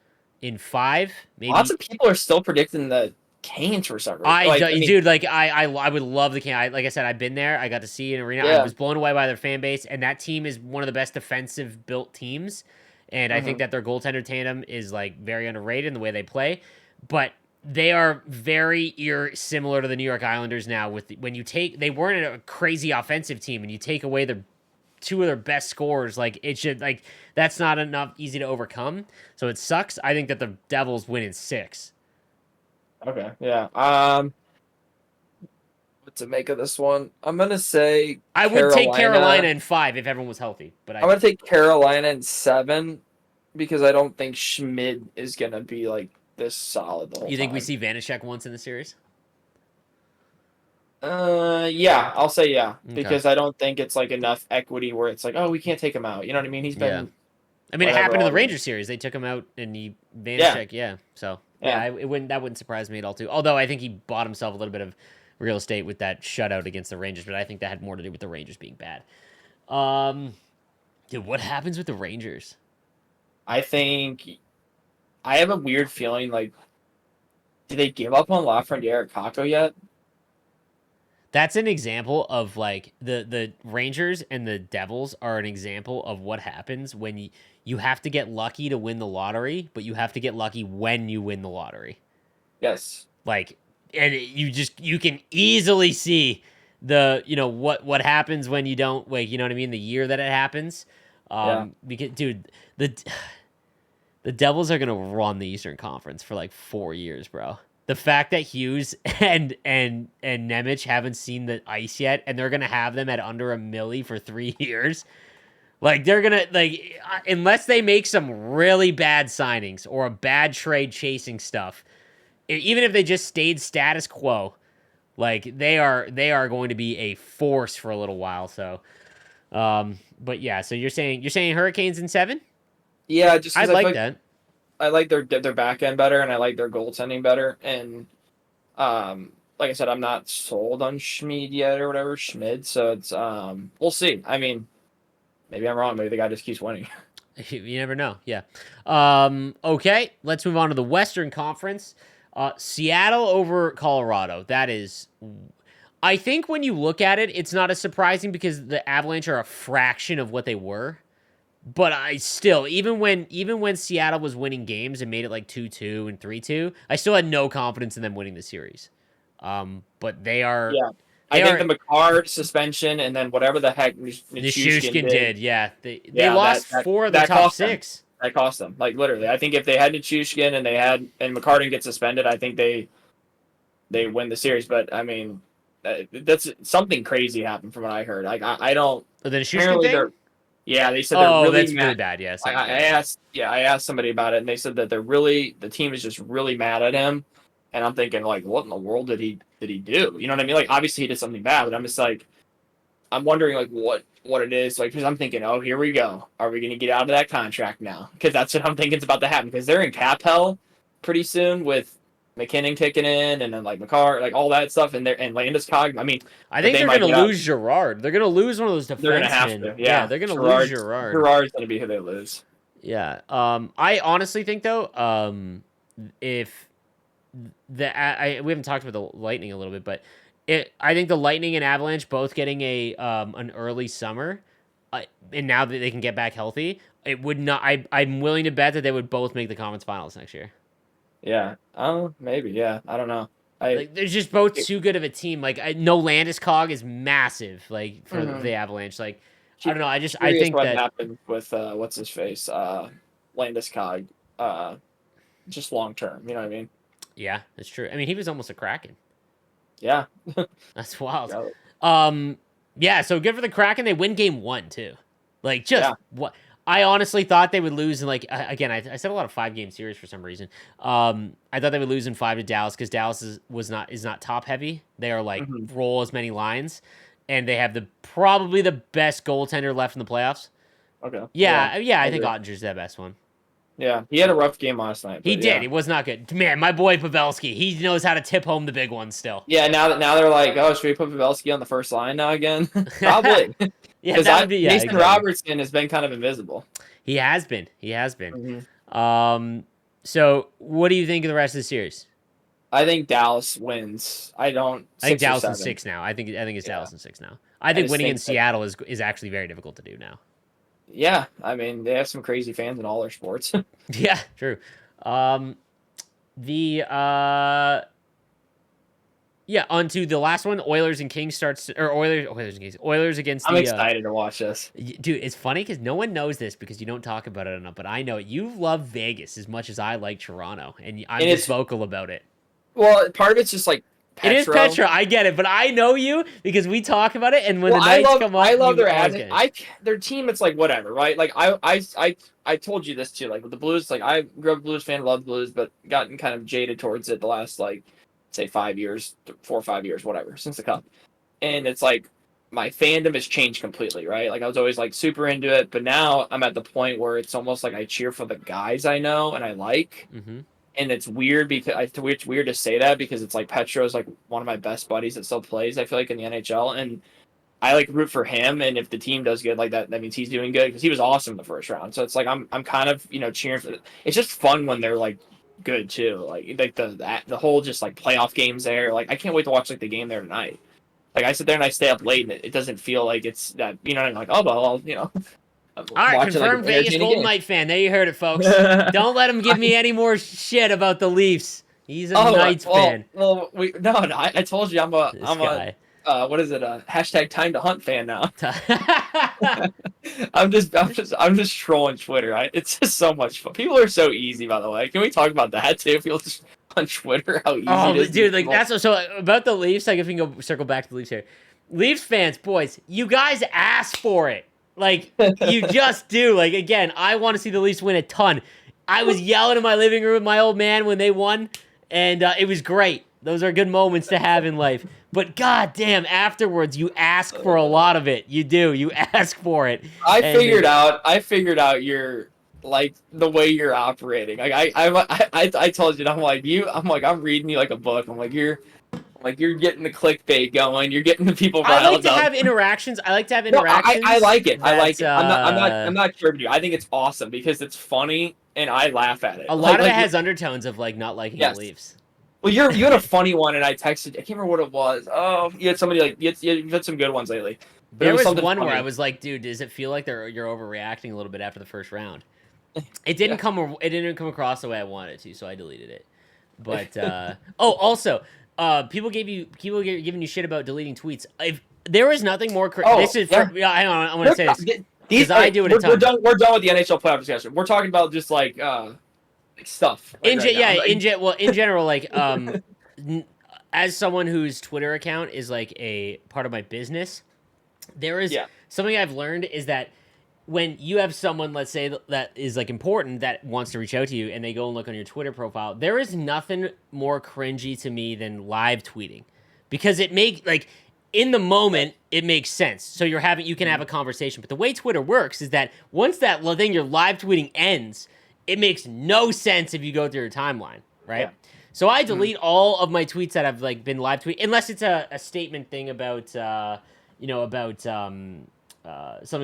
in 5. Maybe lots of people are still predicting the Canes for some reason. Dude, I would love the Canes. Like I said, I've been there. I got to see an arena. I was blown away by their fan base, and that team is one of the best defensive built teams. And I think that their goaltender tandem is like very underrated in the way they play. But they are very similar to the New York Islanders now. When you take, they weren't a crazy offensive team, and you take away their two of their best scorers, like it should like that's not enough easy to overcome. So it sucks. I think that the Devils win in 6. Okay, yeah. What to make of this one? I'm gonna say I would take Carolina in 5 if everyone was healthy, but I'm gonna take Carolina in 7 because I don't think Schmid is gonna be like this solid the whole time. You think we see Vanecek once in the series? Yeah, I'll say yeah, because I don't think it's like enough equity where it's like, oh, we can't take him out. You know what I mean? He's been. I mean, it happened in the Rangers series. They took him out, and Vanecek. Yeah. So that wouldn't surprise me at all too. Although I think he bought himself a little bit of real estate with that shutout against the Rangers, but I think that had more to do with the Rangers being bad. Dude, what happens with the Rangers? I think I have a weird feeling like, did they give up on Lafreniere or Kakko yet? That's an example of like the Rangers and the Devils are an example of what happens when you have to get lucky to win the lottery, but you have to get lucky when you win the lottery. Yes. Like, and you can easily see what happens when you don't, like, you know what I mean, the year that it happens. Because dude, the Devils are gonna run the Eastern Conference for like 4 years, bro. The fact that Hughes and Nemec haven't seen the ice yet, and they're gonna have them at under a milli for 3 years, like they're gonna like unless they make some really bad signings or a bad trade chasing stuff, even if they just stayed status quo, like they are going to be a force for a little while. So, but yeah, so you're saying Hurricanes in 7? Yeah, just I like that. I like their back end better, and I like their goaltending better. And like I said, I'm not sold on Schmid yet or whatever Schmid. So it's we'll see. I mean, maybe I'm wrong. Maybe the guy just keeps winning. You never know. Yeah. Okay, let's move on to the Western Conference. Seattle over Colorado. That is, I think when you look at it, it's not as surprising because the Avalanche are a fraction of what they were. But I still, even when Seattle was winning games and made it like 2-2 and 3-2, I still had no confidence in them winning the series. But they are. Yeah. I think the McCarr suspension and then whatever the heck Nichushkin did. Yeah. They lost 4 of the top 6. That cost them. Like literally. I think if they had Nichushkin and McCarr didn't get suspended, I think they win the series. But I mean, that's something crazy happened from what I heard. Like I don't. The Nichushkin thing? Yeah, they said they're really that's mad. really bad. Yes, I asked somebody about it, and they said that the team is just really mad at him. And I'm thinking, like, what in the world did he do? You know what I mean? Like, obviously he did something bad, but I'm just like, I'm wondering like what it is. Like, because I'm thinking, oh, here we go. Are we going to get out of that contract now? Because that's what I'm thinking is about to happen. Because they're in cap hell pretty soon with McKinnon kicking in, and then like McCarr, like all that stuff, and Landeskog. I mean, I think they're going to lose Girard. They're going to lose one of those defensemen. They're going to have to. Yeah, they're going to lose Girard. Girard's going to be who they lose. Yeah. I honestly think though, if we haven't talked about the Lightning a little bit, but I think the Lightning and Avalanche both getting an early summer, and now that they can get back healthy, it would not. I'm willing to bet that they would both make the conference finals next year. Yeah. Maybe. Yeah. I don't know. Like, they're just both too good of a team. Like, no Landeskog is massive. Like for the Avalanche. Like, I don't know. I think what that happened with what's his face, Landeskog, just long term. You know what I mean? Yeah, that's true. I mean, he was almost a Kraken. Yeah. That's wild. Yeah. So good for the Kraken. They win game 1 too. Like, just what. I honestly thought they would lose in, like, again, I said a lot of 5-game series for some reason. I thought they would lose in 5 to Dallas because Dallas is not top heavy. They are like roll as many lines, and they have probably the best goaltender left in the playoffs. Okay. Yeah. I think Ottinger's the best one. Yeah, he had a rough game last night. He did. He was not good. Man, my boy Pavelski, he knows how to tip home the big ones still. Yeah, now they're like, oh, should we put Pavelski on the first line now again? Probably. Yeah, that would be, Mason Robertson has been kind of invisible. He has been. So what do you think of the rest of the series? I think Dallas wins. I think Dallas in 6 now. I think it's Dallas in 6 now. I think winning in Seattle is actually very difficult to do now. Yeah, I mean, they have some crazy fans in all their sports. Yeah, true. The yeah, onto the last one. Oilers and Kings starts, or Oilers and Kings. Oilers against I'm the. excited to watch this. Dude, it's funny because no one knows this because you don't talk about it enough. But I know it. You love Vegas as much as I like Toronto, and I'm And just vocal about it. Well, part of it's just like Petro. It is Petro. I get it, but I know you because we talk about it, and when the nights come up, I love their their team. It's like whatever, right? Like I told you this too. Like with the Blues, like I grew up a Blues fan, loved Blues, but gotten kind of jaded towards it the last like say 5 years, 4 or 5 years, whatever, since the Cup. And it's like my fandom has changed completely, right? Like I was always like super into it, but now I'm at the point where it's almost like I cheer for the guys I know and I like. Mm-hmm. And it's weird because it's weird to say that because it's like Petro's like one of my best buddies that still plays, I feel like, in the NHL, and I like root for him. And if the team does good like that, that means he's doing good because he was awesome in the first round. So it's like I'm kind of cheering for. It's just fun when they're like good too, like the whole just like playoff games there. Like I can't wait to watch like the game there tonight. Like I sit there and I stay up late and it doesn't feel like it's that I'm like, oh well. All right, confirmed Vegas Golden Knight fan. There you heard it, folks. Don't let him give me any more shit about the Leafs. He's a Knights fan. Well, I told you I'm a what is it? Hashtag time to hunt fan now. I'm just trolling Twitter. It's just so much fun. People are so easy, by the way. Can we talk about that too? People just on Twitter how easy it is. Dude, like that's so about the Leafs. Like if we can go circle back to the Leafs here, Leafs fans, boys, you guys ask for it. Like, you just do. Like, again, I want to see the Leafs win a ton. I was yelling in my living room with my old man when they won, and it was great. Those are good moments to have in life. But goddamn, afterwards, you ask for a lot of it. You do. You ask for it. I figured out your like the way you're operating. Like I told you, I'm reading you like a book. I'm like you're getting the clickbait going. You're getting the people riled up. I like to have interactions. I like like it. I like it. I'm not sure of you. I think it's awesome because it's funny and I laugh at it. A lot of it has undertones of like not liking the Leafs. Well, you had a funny one, and I texted. I can't remember what it was. Oh, you had somebody like you've had some good ones lately. There was one where I was like, dude, does it feel like you're overreacting a little bit after the first round? It didn't come come across the way I wanted it to, so I deleted it. But also. People giving you shit about deleting tweets. If there is nothing more. Hang on. I want to say this because I do it. We're done with the NHL playoff discussion. We're talking about just like stuff. In general, like as someone whose Twitter account is like a part of my business, there is something I've learned is that when you have someone, let's say, that is like important that wants to reach out to you and they go and look on your Twitter profile, there is nothing more cringy to me than live tweeting because it in the moment, it makes sense. So you can have a conversation. But the way Twitter works is that once that thing you're live tweeting ends, it makes no sense if you go through your timeline, right? Yeah. So I delete all of my tweets that I've like been live tweeting, unless it's a statement thing about, something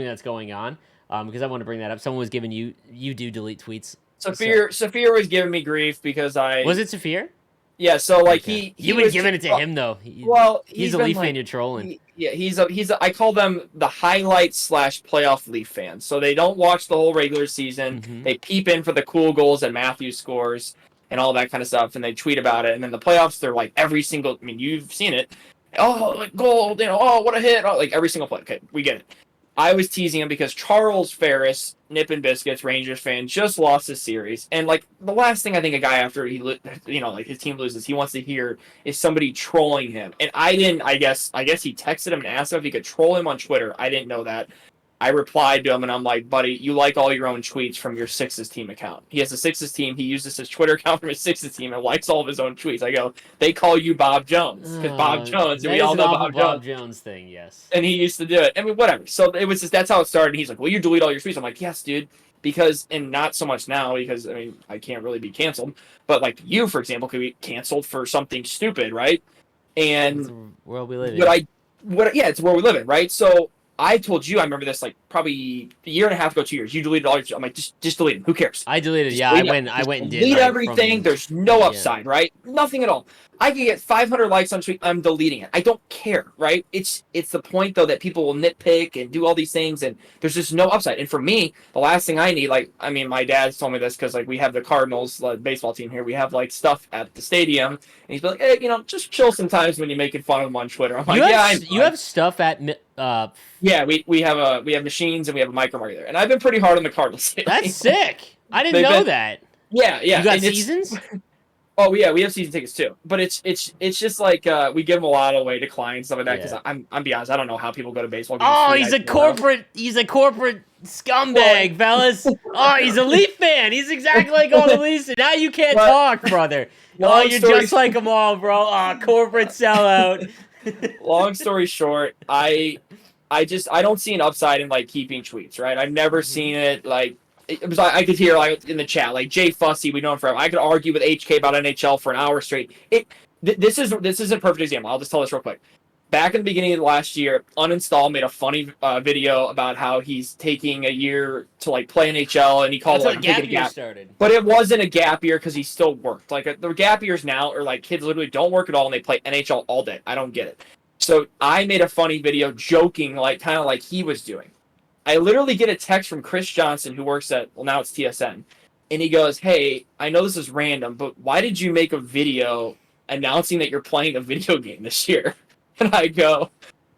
that's going on. Because I want to bring that up. Someone was giving you do delete tweets. Saphir was giving me grief because Was it Saphir? Yeah, so like okay. You were giving it to him though. He's a Leaf fan you're trolling. I call them the highlight/playoff Leaf fans. So they don't watch the whole regular season. Mm-hmm. They peep in for the cool goals that Matthews scores and all that kind of stuff, and they tweet about it. And then the playoffs, they're like every single. I mean, you've seen it. Oh, like goal! Oh, what a hit! Oh, like every single play. Okay, we get it. I was teasing him because Charles Ferris, Nip and Biscuits, Rangers fan, just lost his series. And, like, the last thing I think a guy after his team loses, he wants to hear is somebody trolling him. And I guess he texted him and asked him if he could troll him on Twitter. I didn't know that. I replied to him and I'm like, buddy, you like all your own tweets from your Sixes team account. He has a Sixes team. He uses his Twitter account from his Sixes team and likes all of his own tweets. I go, they call you Bob Jones because Bob Jones, and we all know Bob Jones thing, yes. And he used to do it. I mean, whatever. So it was just that's how it started. And he's like, well, you delete all your tweets. I'm like, yes, dude, because and not so much now because I mean I can't really be canceled, but like you, for example, could be canceled for something stupid, right? And it's the world we live in. It's the world we live in, right? So. I told you, I remember this like probably a year and a half ago, 2 years. You deleted all your. I'm like, just delete them. Who cares? I deleted. Just Yeah, delete I went and did delete like everything. There's no upside, right? Nothing at all. I can get 500 likes on tweet. I'm deleting it. I don't care, right? It's the point though that people will nitpick and do all these things, and there's just no upside. And for me, the last thing I need, like, I mean, my dad's told me this because like we have the Cardinals baseball team here. We have like stuff at the stadium, and he's been like, hey, just chill sometimes when you're making fun of them on Twitter. I'm like, you have stuff at yeah, we have machines and we have a micro market there, and I've been pretty hard on the Cardinals lately. That's sick. I didn't know that. Yeah. You got seasons? Oh yeah, we have season tickets too. But it's just like we give them a lot away to clients, stuff like that. Because I'm be honest, I don't know how people go to baseball games. Oh, he's a corporate scumbag, fellas. Oh, he's a Leaf fan. He's exactly like all the Leafs. Now you can't talk, brother. Oh, you're just like them all, bro. Oh, corporate sellout. Long story short, I don't see an upside in like keeping tweets, right? I've never seen it like. It was I could hear like in the chat like Jay Fussy, we know him forever. I could argue with HK about NHL for an hour straight. This is a perfect example. I'll just tell this real quick. Back in the beginning of last year, Uninstall made a funny video about how he's taking a year to like play NHL, and he called it like gap year started. But it wasn't a gap year because he still worked. Like the gap years now are like kids literally don't work at all and they play NHL all day. I don't get it. So I made a funny video joking like kind of like he was doing. I literally get a text from Chris Johnson, who works at, well, now it's TSN. And he goes, hey, I know this is random, but why did you make a video announcing that you're playing a video game this year? And I go,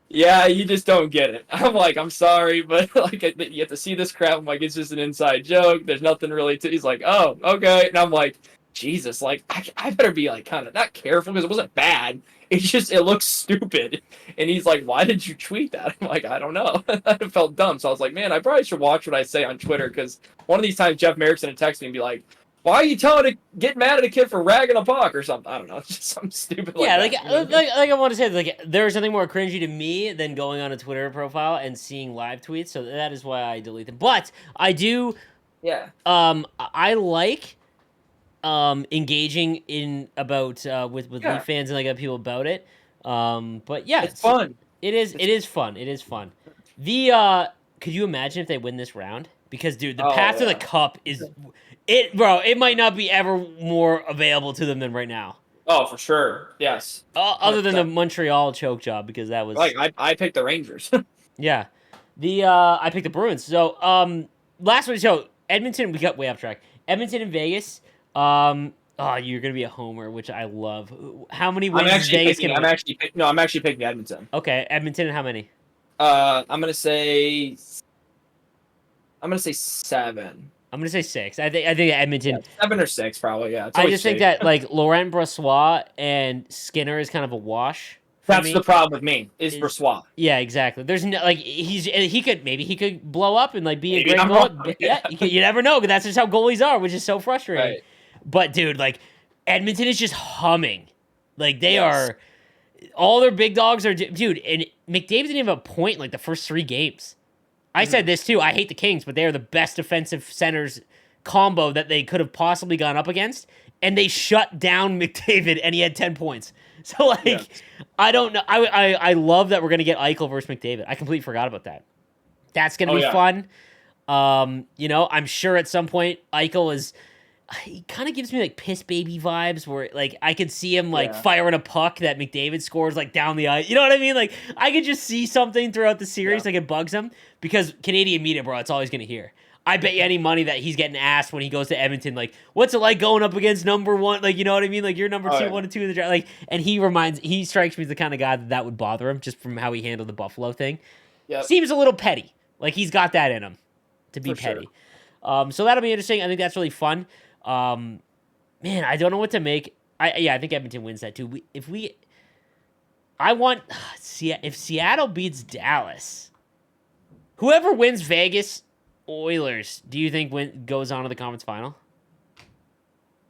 yeah, you just don't get it. I'm like, I'm sorry, but like you have to see this crap. I'm like, it's just an inside joke. There's nothing really to. He's like, oh, okay. And I'm like, Jesus, like I better be like kind of not careful because it wasn't bad. It's just it looks stupid. And he's like, why did you tweet that? I'm like, I don't know. It felt dumb. So I was like, man, I probably should watch what I say on Twitter because one of these times Jeff Merrick's gonna text me and be like, why are you get mad at a kid for ragging a puck or something? I don't know. It's just something stupid. Yeah, like I want to say, like there's nothing more cringy to me than going on a Twitter profile and seeing live tweets. So that is why I delete them. But I do. Yeah. I like engaging in about with Leaf fans and like other people about it. But yeah, it's fun. It is fun. The could you imagine if they win this round? Because dude, the path to the cup is it might not be ever more available to them than right now. Oh, for sure. Yes. Other than the Montreal choke job, because that was like I picked the Rangers. Yeah. I picked the Bruins. So last one. So Edmonton, we got way off track. Edmonton and Vegas. You're gonna be a homer, which I love. How many wins is Vegas gonna win? I'm actually picking Edmonton. Okay, Edmonton, and how many? I'm gonna say 7. I'm gonna say 6. I think Edmonton 7 or 6 probably. Yeah. I just think that like Laurent Brossoit and Skinner is kind of a wash. That's the problem with me is Brossoit. Yeah, exactly. There's no like he could blow up and like be a great goalie. Yeah, you never know. But that's just how goalies are, which is so frustrating. Right. But dude, like Edmonton is just humming. Like they are, all their big dogs are. Dude, and McDavid didn't have a point in like the first 3 games. I said this too. I hate the Kings, but they are the best defensive centers combo that they could have possibly gone up against, and they shut down McDavid, and he had 10 points. So like, I don't know. I love that we're gonna get Eichel versus McDavid. I completely forgot about that. That's gonna be fun. I'm sure at some point Eichel is. He kind of gives me like piss baby vibes, where like I could see him like firing a puck that McDavid scores like down the ice. You know what I mean? Like I could just see something throughout the series like it bugs him because Canadian media, bro, it's all he's gonna hear. I bet you any money that he's getting asked when he goes to Edmonton, like, what's it like going up against number 1? Like, you know what I mean? Like, you're number 2, 1 and 2 in the draft. Like, and he strikes me as the kind of guy that would bother him just from how he handled the Buffalo thing. Yep. Seems a little petty. Like, he's got that in him to be petty. Sure. So that'll be interesting. I think that's really fun. Man, I don't know what to make. I think Edmonton wins that too. If Seattle beats Dallas, whoever wins Vegas Oilers, do you think goes on to the conference final?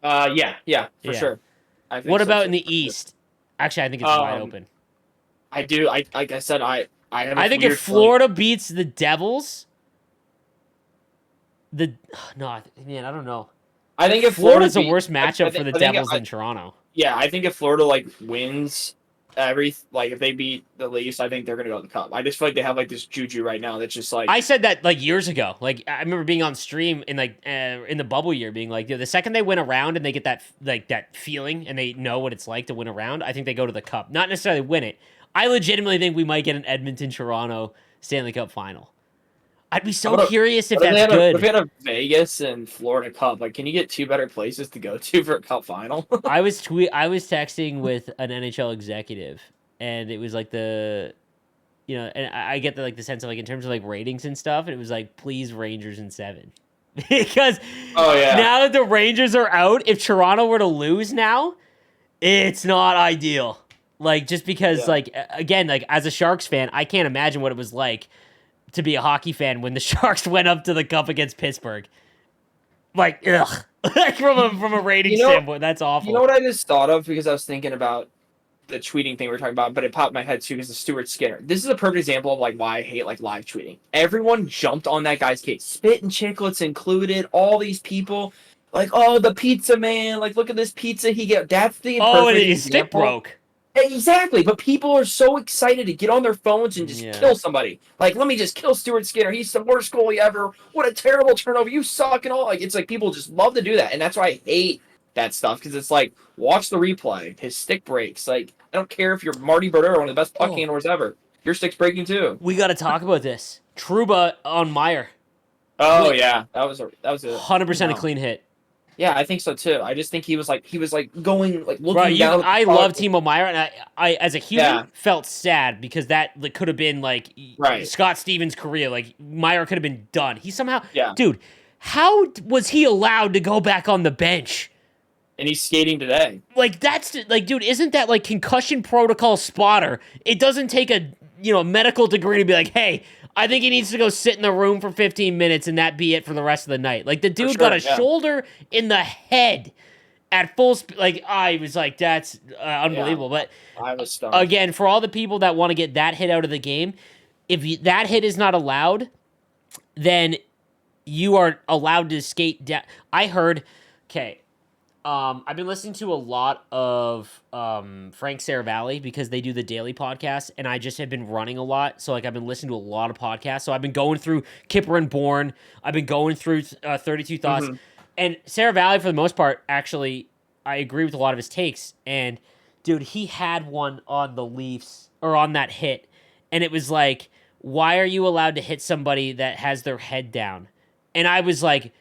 Yeah, for sure. What about in the East? Actually, I think it's wide open. I do. Like I said, I think if Florida beats the Devils, I don't know. I think if Florida's the worst matchup for the Devils in Toronto. Yeah, I think if Florida like wins if they beat the Leafs, I think they're gonna go to the Cup. I just feel like they have like this juju right now that's just like I said that like years ago. Like I remember being on stream in in the bubble year, being like, the second they win a round and they get that feeling and they know what it's like to win a round, I think they go to the Cup. Not necessarily win it. I legitimately think we might get an Edmonton Toronto Stanley Cup final. I'd be so curious if that's good. If we had a Vegas and Florida Cup, like, can you get two better places to go to for a Cup final? I was texting with an NHL executive, and it was like and I get the sense of like in terms of like ratings and stuff, and it was like, please Rangers in 7. Because now that the Rangers are out, if Toronto were to lose now, it's not ideal. Like, just because like, again, like as a Sharks fan, I can't imagine what it was like to be a hockey fan when the Sharks went up to the Cup against Pittsburgh. Like, ugh. Like from a rating standpoint, that's awful. You know what I just thought of, because I was thinking about the tweeting thing we were talking about, but it popped in my head too, because of Stuart Skinner. This is a perfect example of like why I hate like live tweeting. Everyone jumped on that guy's case, Spit and Chicklets included. All these people, like, oh, the pizza man, like, look at this pizza he got. That's the and his stick broke. Exactly, but people are so excited to get on their phones and just kill somebody. Like, let me just kill Stuart Skinner. He's the worst goalie ever. What a terrible turnover. You suck and all. Like, it's like people just love to do that, and that's why I hate that stuff, because it's like, watch the replay. His stick breaks. Like, I don't care if you're Marty Brodeur, one of the best puck handlers ever. Your stick's breaking too. We got to talk about this. Trouba on Meyer. Oh yeah, that was a 100% a clean hit. Yeah, I think so too. I just think he was going like looking down. I love Timo Meyer, and I as a human felt sad because that could have been like Scott Stevens' career. Like, Meyer could have been done. He somehow, dude, how was he allowed to go back on the bench? And he's skating today. Like, that's like, dude, isn't that like concussion protocol spotter? It doesn't take a medical degree to be like, hey, I think he needs to go sit in the room for 15 minutes and that be it for the rest of the night. Like, the dude got a shoulder in the head at full speed. Like, I was like, that's unbelievable. But I was stunned. Again, for all the people that want to get that hit out of the game, if that hit is not allowed, then you are allowed to skate down. I heard, I've been listening to a lot of Frank Saravalli because they do the daily podcast, and I just have been running a lot. So, like, I've been listening to a lot of podcasts. So I've been going through Kipper and Bourne. I've been going through 32 Thoughts. Mm-hmm. And Saravalli, for the most part, actually, I agree with a lot of his takes. And, dude, he had one on the Leafs, or on that hit. And it was like, why are you allowed to hit somebody that has their head down? And I was like,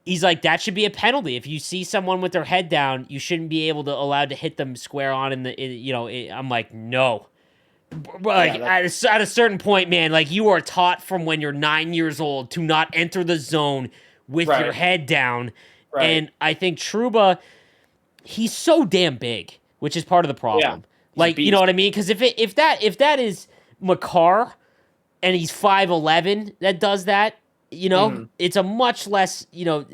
he's like, that should be a penalty. If you see someone with their head down, you shouldn't be allowed to hit them square on I'm like, no. Like, at a certain point, man, like, you are taught from when you're 9 years old to not enter the zone with your head down. Right. And I think Trouba, he's so damn big, which is part of the problem. Yeah, like, you know what I mean? Because if that is Makar and he's 5'11", that does that, it's a much less,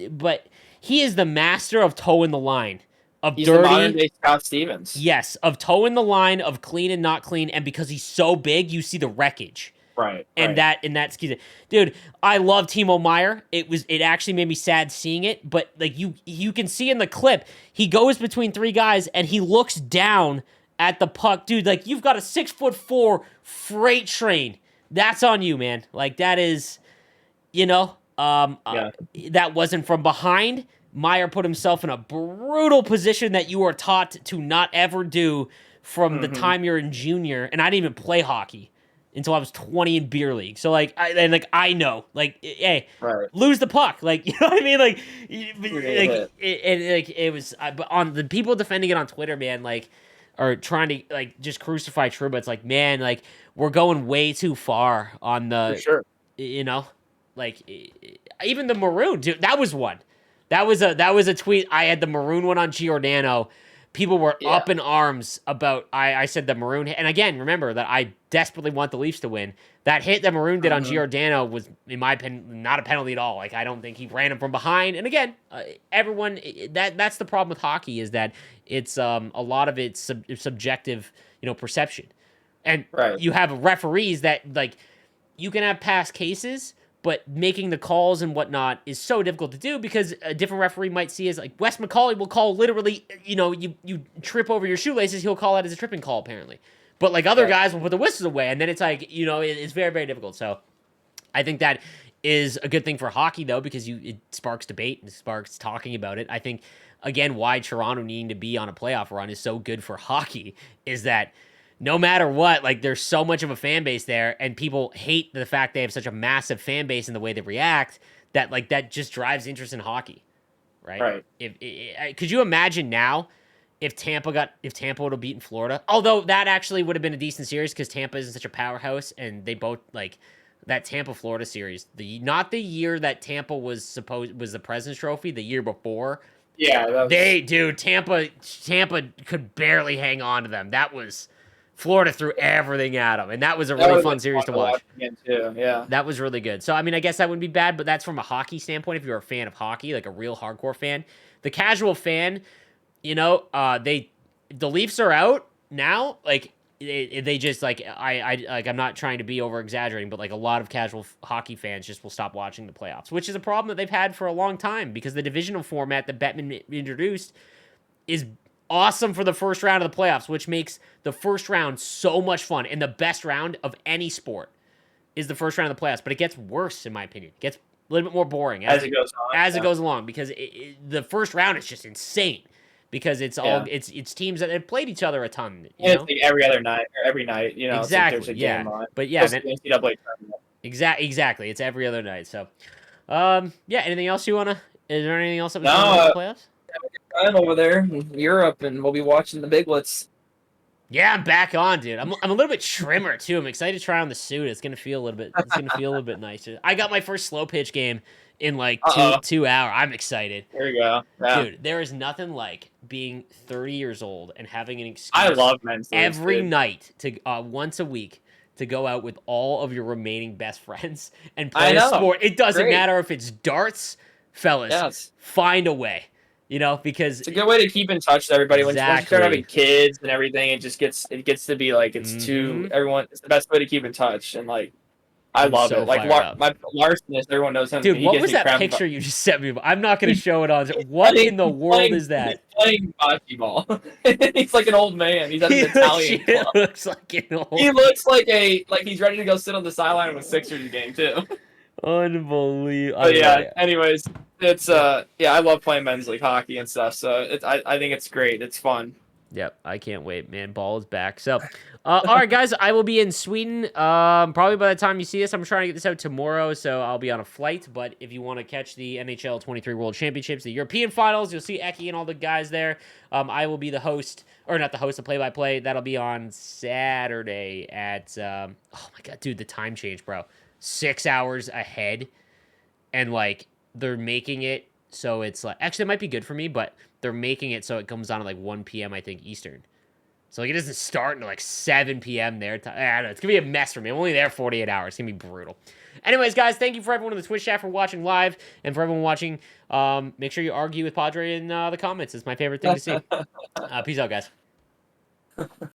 but he is the master of toe in the line, of he's dirty. The modern day Scott Stevens. Yes, of toe in the line, of clean and not clean, and because he's so big, you see the wreckage. Right. And that's dude, I love Timo Meyer. It actually made me sad seeing it, but like you can see in the clip, he goes between three guys and he looks down at the puck. Dude, like, you've got a 6'4" freight train. That's on you, man. Like, that is, that wasn't from behind. Meyer put himself in a brutal position that you are taught to not ever do from the time you're in junior. And I didn't even play hockey until I was 20 in beer league. So, like, I know, like, hey, lose the puck. Like, you know what I mean? Like, it was, but on the people defending it on Twitter, man, like, are trying to, like, just crucify Trouba. It's like, man, like, we're going way too far on the, for sure. Like, even the maroon, dude, that was one. That was a tweet. I had the maroon one on Giordano. People were up in arms about, I said the maroon hit. And again, remember that I desperately want the Leafs to win. That hit that Maroon did on Giordano was, in my opinion, not a penalty at all. Like, I don't think he ran him from behind. And again, everyone, that's the problem with hockey, is that it's a lot of it's subjective, perception. And you have referees that, like, you can have past cases, but making the calls and whatnot is so difficult to do because a different referee might see as like Wes McCauley will call literally, you trip over your shoelaces, he'll call that as a tripping call apparently. But like other guys will put the whistles away, and then it's like, it's very, very difficult. So I think that is a good thing for hockey though, because it sparks debate and sparks talking about it. I think again why Toronto needing to be on a playoff run is so good for hockey is that no matter what, like there's so much of a fan base there, and people hate the fact they have such a massive fan base and the way they react that like that just drives interest in hockey, right? Right. Could you imagine now if Tampa would have beaten Florida? Although that actually would have been a decent series because Tampa isn't such a powerhouse, and they both like that Tampa Florida series. Not the year that Tampa was the President's Trophy, the year before. Yeah, Tampa could barely hang on to them. That was. Florida threw everything at them, and that was a really fun series to watch. Again too. Yeah, that was really good. So, I mean, I guess that wouldn't be bad, but that's from a hockey standpoint. If you're a fan of hockey, like a real hardcore fan, the casual fan, the Leafs are out now. Like they just like I'm not trying to be over exaggerating, but like a lot of casual hockey fans just will stop watching the playoffs, which is a problem that they've had for a long time because the divisional format that Bettman introduced is awesome for the first round of the playoffs, which makes the first round so much fun. And the best round of any sport is the first round of the playoffs. But it gets worse, in my opinion. It gets a little bit more boring as it goes on. It goes along, because the first round is just insane. Because it's teams that have played each other a ton. It's like every other night or every night. Exactly. It's like there's a game on. But yeah, exactly. It's every other night. So, Anything else you wanna? Is there anything else that was going on in the playoffs? I'm over there in Europe, and we'll be watching the Biglets. Yeah, I'm back on, dude. I'm a little bit trimmer too. I'm excited to try on the suit. It's gonna feel a little bit nicer. I got my first slow pitch game in like 2 hours. I'm excited. There you go, dude. There is nothing like being 30 years old and having an excuse. I love men's every night to once a week to go out with all of your remaining best friends and play a sport. It doesn't matter if it's darts, fellas. Yes. Find a way. Because it's a good way to keep in touch with everybody. Once you start having kids and everything, it gets to be like it's too everyone. It's the best way to keep in touch, and like I love it. Like my Larson, everyone knows him. Dude, what was that picture you just sent me? I'm not going to show it on. What in the world is that? He's playing bocce ball. He's like an old man. He's at an Italian club. Looks like an old. He looks like he's ready to go sit on the sideline with Sixers game too. Unbelievable. But yeah, anyways, it's I love playing men's league hockey and stuff. So I think it's great. It's fun. Yep, I can't wait, man. Ball is back. So, all right, guys, I will be in Sweden. Probably by the time you see this, I'm trying to get this out tomorrow, so I'll be on a flight. But if you want to catch the NHL 23 World Championships, the European Finals, you'll see Eki and all the guys there. I will be the host, or not the host, the play-by-play. That'll be on Saturday at oh my god, dude, the time change, bro. 6 hours ahead, and like they're making it so it's like, actually it might be good for me, but they're making it so it comes on at like 1 p.m. I think Eastern, so like it doesn't start until like 7 p.m. their time. I don't know, it's gonna be a mess for me. I'm only there 48 hours. It's gonna be brutal. Anyways, guys, thank you for everyone in the Twitch chat for watching live, and for everyone watching, make sure you argue with Padre in the comments. It's my favorite thing to see. Peace out, guys.